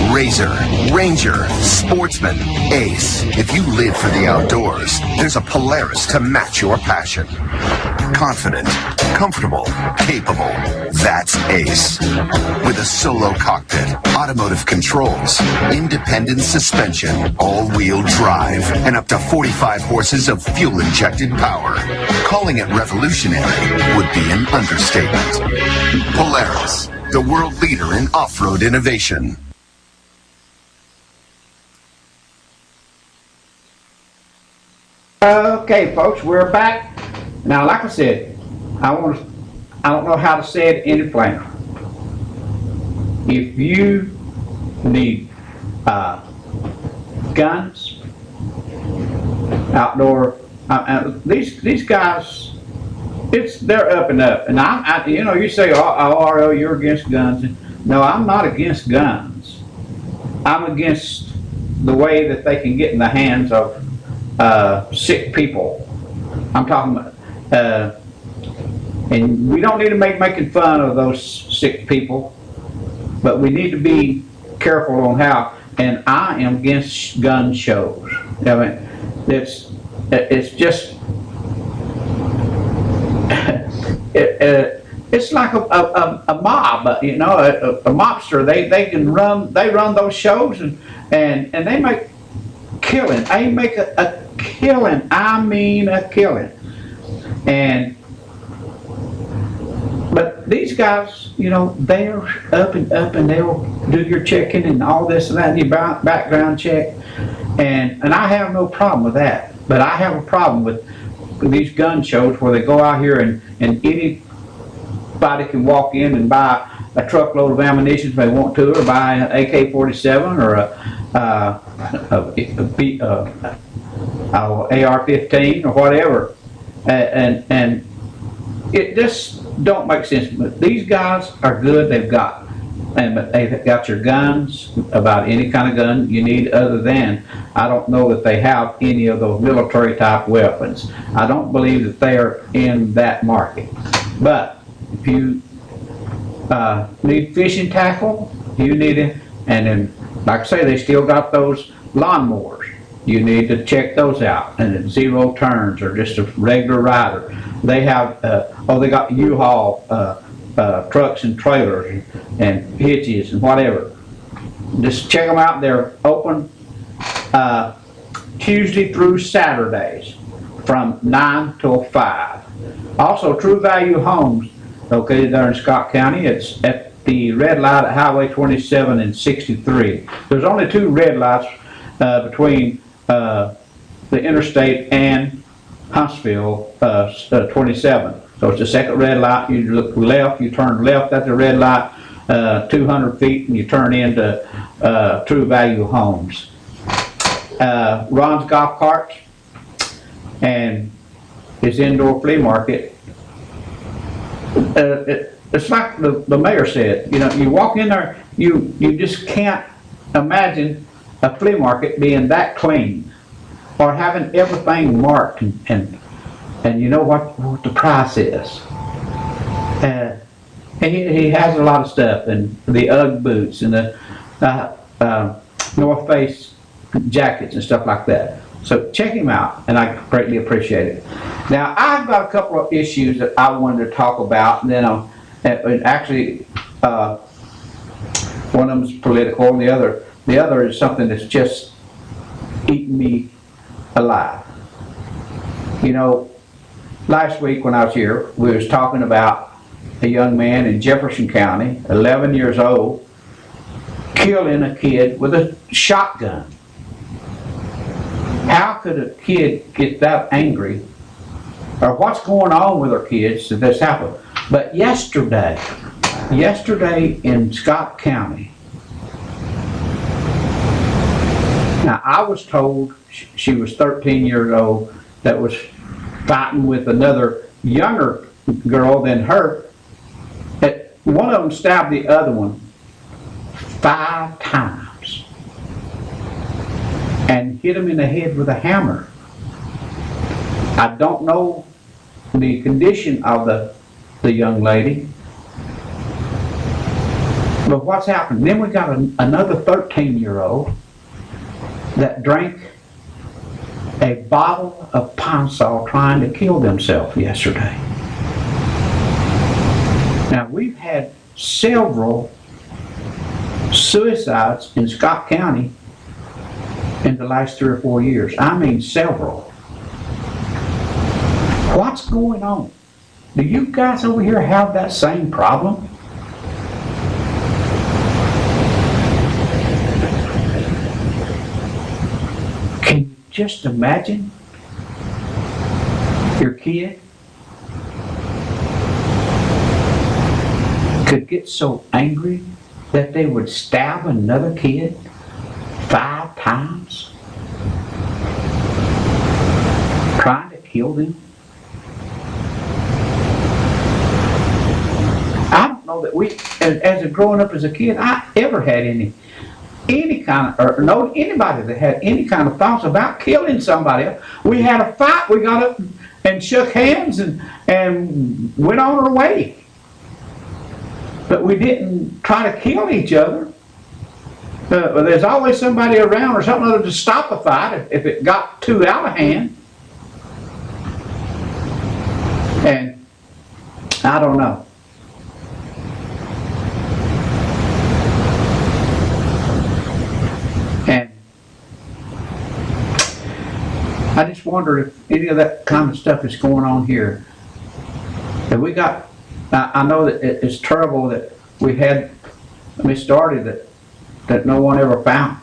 Razor, Ranger, Sportsman, Ace. If you live for the outdoors, there's a Polaris to match your passion. Confident, comfortable, capable. That's Ace. With a solo cockpit, automotive controls, independent suspension, all-wheel drive, and up to 45 horses of fuel-injected power. Calling it revolutionary would be an understatement. Polaris, the world leader in off-road innovation. Okay, folks, we're back. Now, like I said, I don't know how to say it any plainer. If you need guns, outdoor, these guys, they're up and up. And you say, RO, you're against guns. No, I'm not against guns. I'm against the way that they can get in the hands of sick people. I'm talking about, and we don't need to making fun of those sick people, but we need to be careful on how. And I am against gun shows. I mean, it's just it's like a mob, you know, a mobster. They run those shows and they make killing. They make a killing. I mean a killing. But these guys, you know, they're up and they'll do your checking and all this and that and your background check. And I have no problem with that. But I have a problem with these gun shows where they go out here and anybody can walk in and buy a truckload of ammunition if they want to, or buy an AK-47 or AR-15 or whatever. And it just don't make sense. But these guys are good. They've got your guns, about any kind of gun you need, other than I don't know that they have any of those military type weapons. I don't believe that they are in that market. But if you need fishing tackle, you need it. And then, like I say, they still got those lawnmowers. You need to check those out. And it's zero turns or just a regular rider. They have, they got U-Haul trucks and trailers and hitches and whatever. Just check them out. They're open Tuesday through Saturdays from 9 till 5. Also, True Value Homes, located there in Scott County. It's at the red light at Highway 27 and 63. There's only 2 red lights between the interstate and Huntsville 27. So it's the second red light. You look left, you turn left at the red light, 200 feet, and you turn into True Value Homes. Ron's Golf Carts and his indoor flea market. It's like the mayor said, you know, you walk in there, you just can't imagine a flea market being that clean or having everything marked and you know what the price is. And he has a lot of stuff, and the UGG boots and the North Face jackets and stuff like that. So check him out, and I greatly appreciate it. Now, I've got a couple of issues that I wanted to talk about, and then one of them is political, and the other is something that's just eating me alive. You know, last week when I was here, we was talking about a young man in Jefferson County, 11 years old, killing a kid with a shotgun. How could a kid get that angry? Or what's going on with our kids that this happened? But yesterday in Scott County, now I was told she was 13 years old that was fighting with another younger girl than her. One of them stabbed the other one 5 times and hit him in the head with a hammer. I don't know the condition of the young lady, but what's happened? Then we got another 13-year-old that drank a bottle of Pine Sol trying to kill themselves yesterday. Now, we've had several suicides in Scott County in the last 3 or 4 years. I mean several. What's going on? Do you guys over here have that same problem? Can you just imagine your kid could get so angry that they would stab another kid 5 times, trying to kill them? I don't know that we, as growing up as a kid, I ever had any kind of, or know anybody that had any kind of thoughts about killing somebody. We had a fight, we got up and shook hands and went on our way. But we didn't try to kill each other. But there's always somebody around or something other to stop a fight if it got too out of hand. And I don't know. I just wonder if any of that kind of stuff is going on here. Have we got, I know that it's terrible that we had started that no one ever found.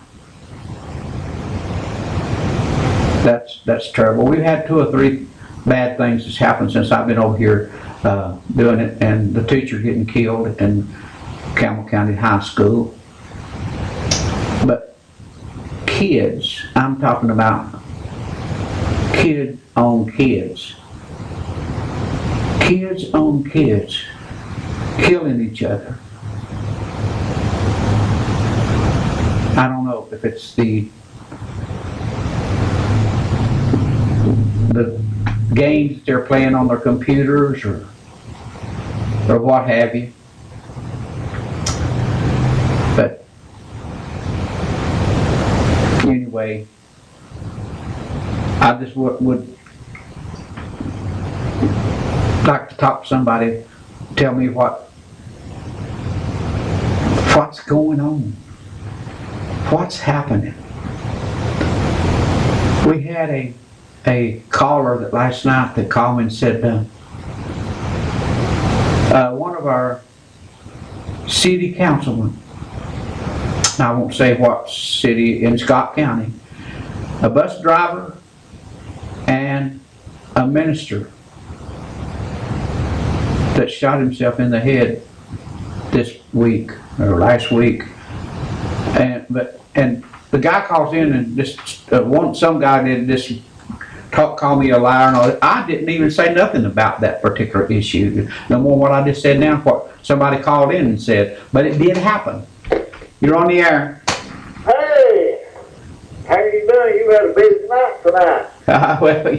That's terrible. We've had 2 or 3 bad things that's happened since I've been over here doing it, and the teacher getting killed in Campbell County High School. But kids, I'm talking about kids on kids. Kids on kids killing each other. I don't know if it's the games they're playing on their computers or what have you. But anyway, I just would like to talk to somebody, tell me what's going on, what's happening. We had a caller that last night that called me and said one of our city councilmen, I won't say what city in Scott County, a bus driver and a minister that shot himself in the head this week or last week, and the guy calls in and just some guy did this call me a liar and all that. I didn't even say nothing about that particular issue, no more what I just said now, what somebody called in and said, but it did happen. You're on the air. Hey, how you doing? You had a busy night tonight. Well,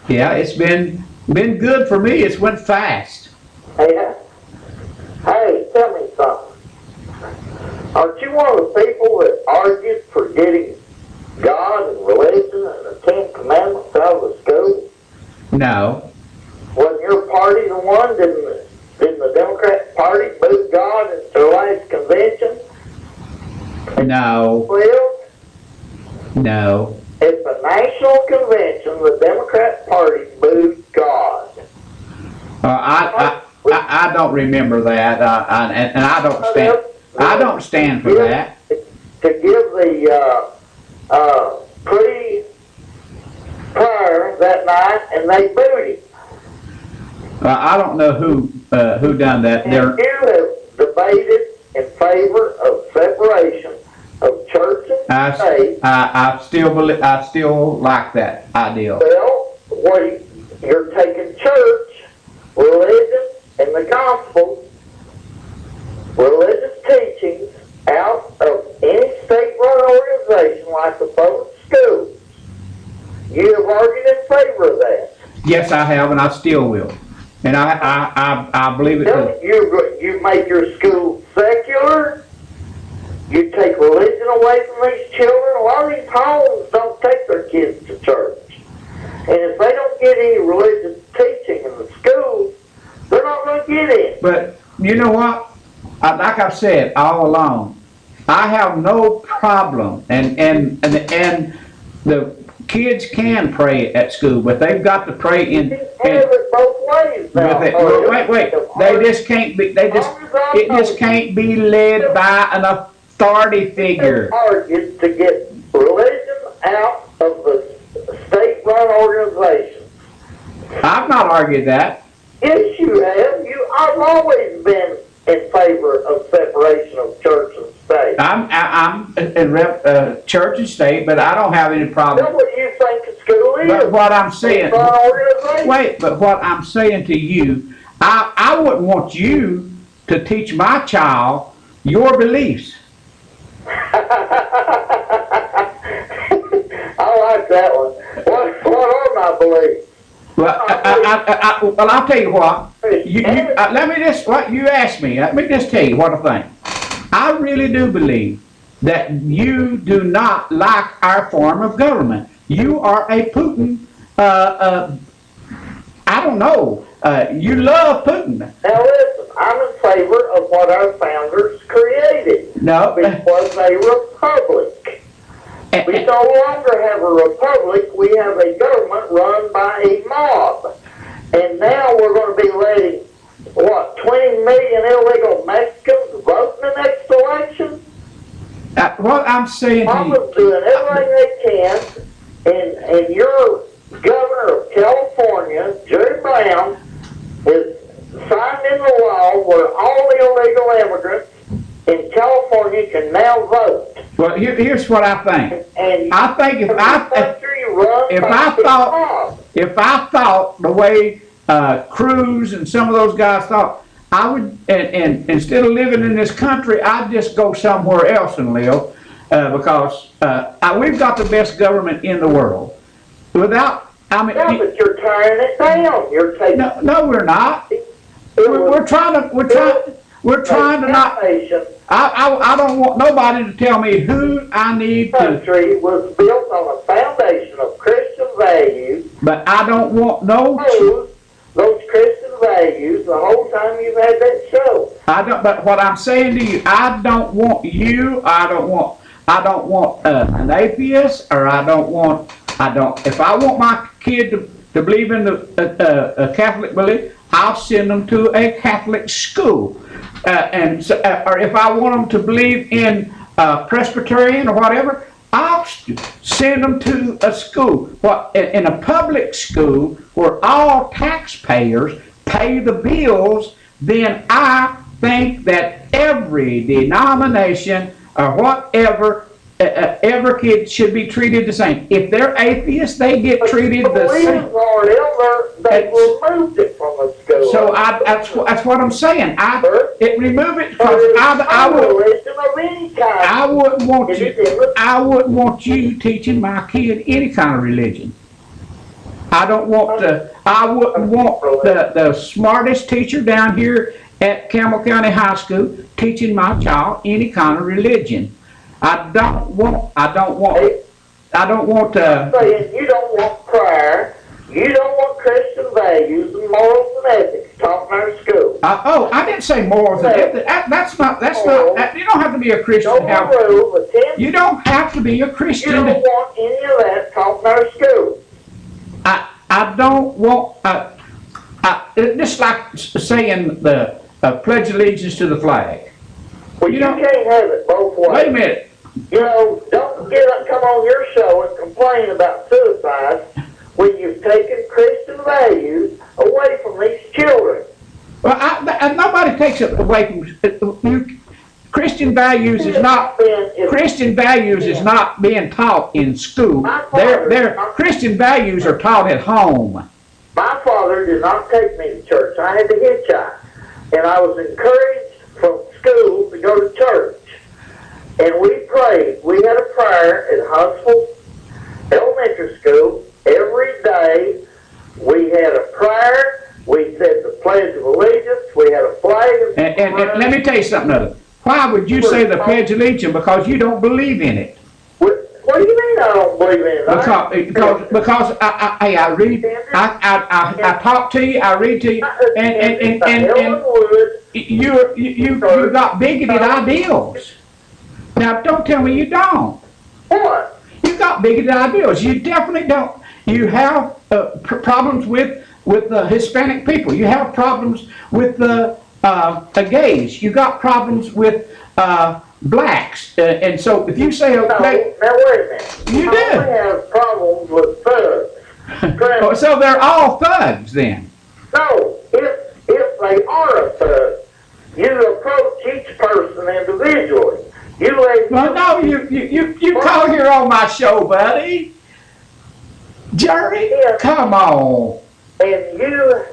yeah, it's been good for me. It's went fast. Hey, tell me something. Aren't you one of the people that argued for getting God and religion and the 10 Commandments out of the school? No. Wasn't your party the one? Didn't the Democrat Party boo God at their last convention? No. Well, no. At the national convention, the Democrat Party booed God. I don't remember that, and I don't stand. I don't stand for that. To give the pre-prayer that night, and they booed him. I don't know who done that. And you have debated in favor of separation of church and state. I still like that idea. Well, you're taking church, religion, and the gospel, religious teachings out of any state-run organization like the public schools. You have argued in favor of that. Yes, I have, and I still will. And I believe it. You make your school secular. You take religion away from these children. A lot of these homes don't take their kids to church. And if they don't get any religious teaching in the schools, they're not going to get in. But you know what? Like I've said all along, I have no problem, and the kids can pray at school, but they've got to pray in. Have it both ways now. Wait. They just can't be. It just can't be led by an authority figure. Argued to get religion out of the state-run organization. I've not argued that. Yes, you have. I've always been in favor of separation of church and state. I'm in church and state, but I don't have any problem. That's what you think the school is. But what I'm saying, wait, but what I'm saying to you, I wouldn't want you to teach my child your beliefs. I like that one. What are my beliefs? Well, I'll tell you what. Let me just, what you asked me, let me just tell you what I think. I really do believe that you do not like our form of government. You are a Putin, I don't know, you love Putin. Now listen, I'm in favor of what our founders created. No. It was a republic. Because no longer have a republic. We have a government run by a mob. And now we're going to be letting, 20 million illegal Mexicans vote in the next election? What I'm saying to you, Mama's doing everything they can, and your governor of California, Jerry Brown, has signed in the law where all the illegal immigrants in California can now vote. well, here's what I think. And I think if I thought the way Cruz and some of those guys thought, I would, and instead of living in this country, I'd just go somewhere else and live, because we've got the best government in the world. Without, I mean, yeah, but you're tearing it down. You're taking. No, we're not. We're trying to not. I don't want nobody to tell me who I need to. Country was built on a foundation of Christian values. But I don't want no. Those Christian values the whole time you've had that show. But what I'm saying to you, I don't want you. I don't want an atheist, or if I want my kid to believe in the Catholic belief, I'll send them to a Catholic school. Or if I want them to believe in Presbyterian or whatever, I'll send them to a school. In a public school where all taxpayers pay the bills, then I think that every denomination or whatever, every kid should be treated the same. If they're atheists, they get treated the same. They removed it from the school. So that's what I'm saying. Remove it because I wouldn't want you teaching my kid any kind of religion. I wouldn't want the smartest teacher down here at Campbell County High School teaching my child any kind of religion. I don't want. Saying you don't want prayer. You don't want Christian values and morals and ethics taught in our school. I didn't say morals and ethics. That's not. You don't have to be a Christian. You don't have to be a Christian. You don't want any of that taught in our school. I don't want. Just like saying the pledge allegiance to the flag. Well, you can't have it both ways. Wait a minute. Don't come on your show and complain about suicide when you've taken Christian values away from these children. Well, nobody takes it away from Christian values. Christian values is not being taught in school. Christian values are taught at home. My father did not take me to church. I had to hitchhike, and I was encouraged from school to go to church. And we prayed. We had a prayer at Huntsville Elementary School every day. We had a prayer. We said the Pledge of Allegiance. We had a flag. And let me tell you something other. Why would you say the Pledge of Allegiance? Because you don't believe in it. What do you mean I don't believe in it? Because I read, I talk to you, I read to you, and you got bigoted ideals. Now, don't tell me you don't. What? You got bigoted ideals. You definitely don't. You have problems with the Hispanic people. You have problems with the gays. You got problems with blacks. And so if you say now wait a minute. You do. I have problems with thugs. So they're all thugs then. No, if they are a thug, you approach each person individually. You call here on my show, buddy. Jerry, come on. And you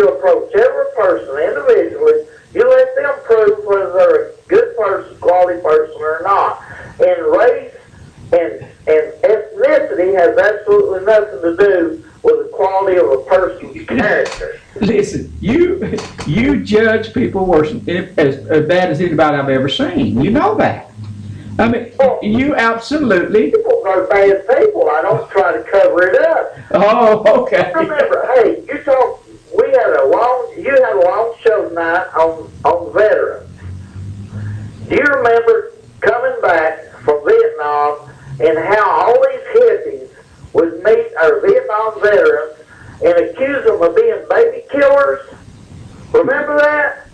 approach every person individually. You let them prove whether they're a good person, quality person, or not. And race and ethnicity has absolutely nothing to do with the quality of a person's character. Listen, you judge people worse as bad as anybody I've ever seen. You know that. I mean, you absolutely. People are bad people. I don't try to cover it up. Oh, okay. Remember, hey, you had a long show tonight on veterans. Do you remember coming back from Vietnam and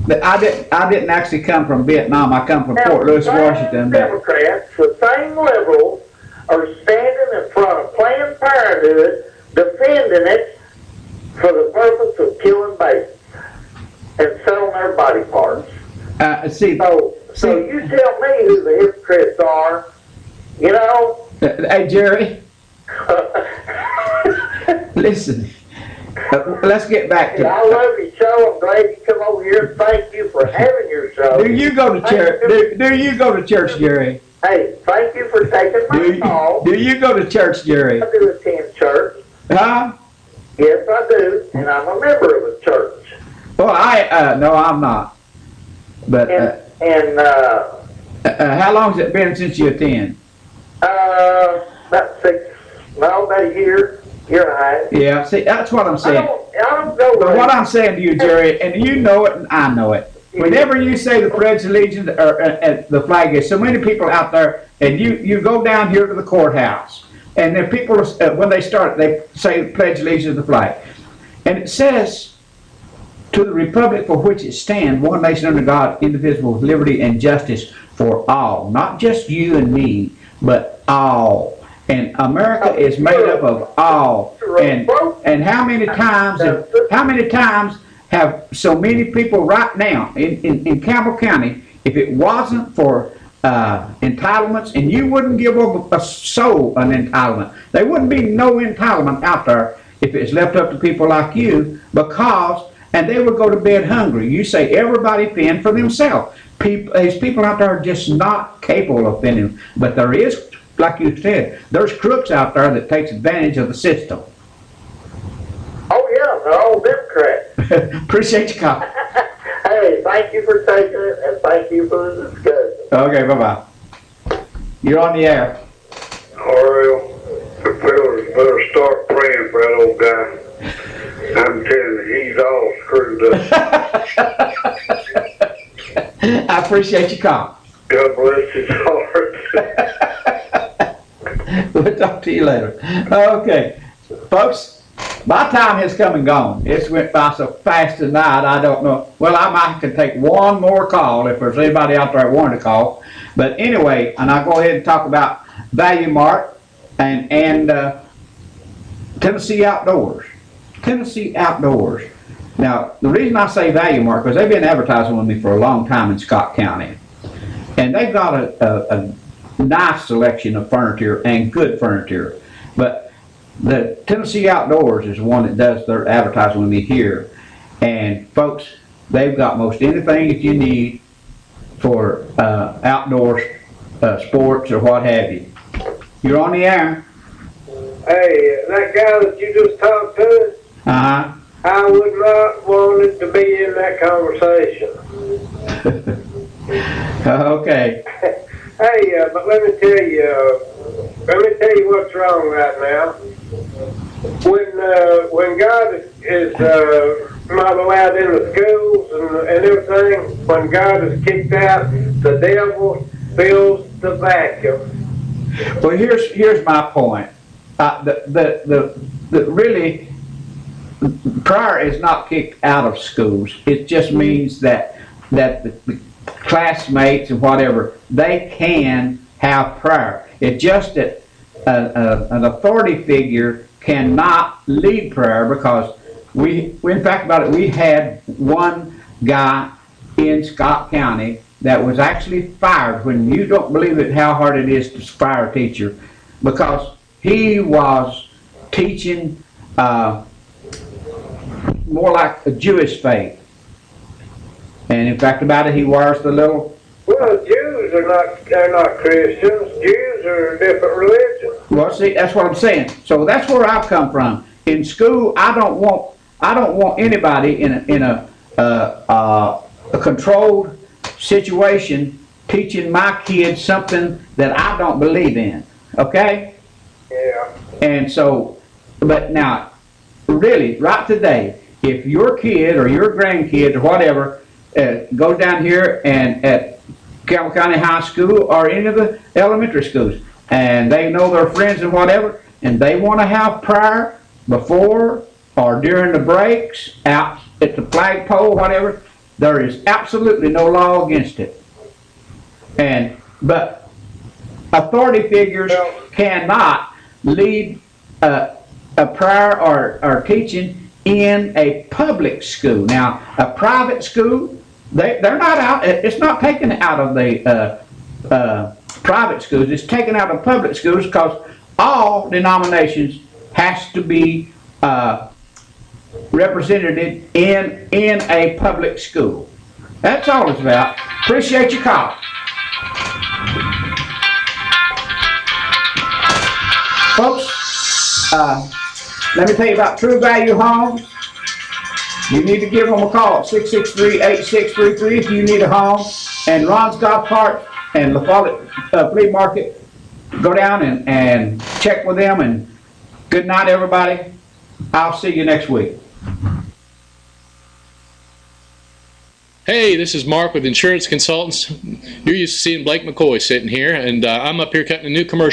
I didn't actually come from Vietnam. I come from Now, Fort Lewis, the same Washington. But Democrats, the same liberals are standing in front of Planned Parenthood defending it for the purpose of killing babies and selling their body parts. So you tell me who the hypocrites are, you know? Hey, Jerry. Listen. Let's get back to. I love your show. I'm glad you come over here. Thank you for having your show. Do you go to church? Do you go to church, Jerry? Hey, thank you for taking my call. Do you go to church, Jerry? I do attend church. Huh? Yes, I do, and I'm a member of a church. Well, no, I'm not. But how long has it been since you attend? About about a year and a half. Yeah, see, that's what I'm saying. I don't go. But what I'm saying to you, Jerry, and you know it, and I know it. Whenever you say the Pledge of Allegiance or the flag is, so many people out there, and you go down here to the courthouse, and then people, when they start, they say Pledge of Allegiance to the flag, and it says, "To the republic for which it stands, one nation under God, indivisible, with liberty and justice for all." Not just you and me, but all. And America is made up of all. And how many times have so many people right now in Campbell County, if it wasn't for entitlements, and you wouldn't give up a soul an entitlement, there wouldn't be no entitlement out there if it's left up to people like you, and they would go to bed hungry. You say everybody fend for themselves. These people out there are just not capable of fending, but there is, like you said, there's crooks out there that takes advantage of the system. Oh yeah, they're all Democrats. Appreciate your call. Hey, thank you for taking it, and thank you for the discussion. Okay, bye-bye. You're on the air. Ariel, the fellas better start praying for that old guy. I'm telling you, he's all screwed up. I appreciate your call. God bless his heart. We'll talk to you later. Okay, folks, my time has come and gone. It's went by so fast tonight, I don't know. Well, I might can take one more call if there's anybody out there that wanted to call. But anyway, and I'll go ahead and talk about Value Mart and Tennessee Outdoors. Tennessee Outdoors. Now, the reason I say Value Mart, because they've been advertising with me for a long time in Scott County. And they've got a nice selection of furniture and good furniture. But the Tennessee Outdoors is the one that does their advertising with me here. And folks, they've got most anything that you need for outdoor sports or what have you. You're on the air. Hey, that guy that you just talked to, Uh-huh. I would not want it to be in that conversation. Okay. Hey, but let me tell you what's wrong right now. When God is not allowed in the schools and everything, when God is kicked out, the devil fills the vacuum. Well, here's my point. Really, prayer is not kicked out of schools. It just means that the classmates and whatever, they can have prayer. It's just that an authority figure cannot lead prayer, because in fact about it, we had one guy in Scott County that was actually fired, when you don't believe it how hard it is to fire a teacher, because he was teaching more like a Jewish faith. And in fact about it, he wears the little... Well, Jews they're not Christians. Jews are a different religion. Well, see, that's what I'm saying. So that's where I've come from. In school, I don't want anybody in a controlled situation teaching my kids something that I don't believe in. Okay? Yeah. And so, but now, really, right today, if your kid or your grandkid or whatever goes down here and at Campbell County High School or any of the elementary schools, and they know their friends and whatever, and they want to have prayer before or during the breaks, out at the flagpole, whatever, There is absolutely no law against it. But authority figures cannot lead a prayer or teaching in a public school. Now, a private school, they're not out, it's not taken out of the private schools, it's taken out of public schools because all denominations has to be represented in a public school. That's all it's about. Appreciate your call. Folks, let me tell you about True Value Homes. You need to give them a call at 663-8633 if you need a home. And Ron's Golf Cart and La Follette Flea Market, go down and check with them. And good night, everybody. I'll see you next week. Hey, this is Mark with Insurance Consultants. You're used to seeing Blake McCoy sitting here, and I'm up here cutting a new commercial.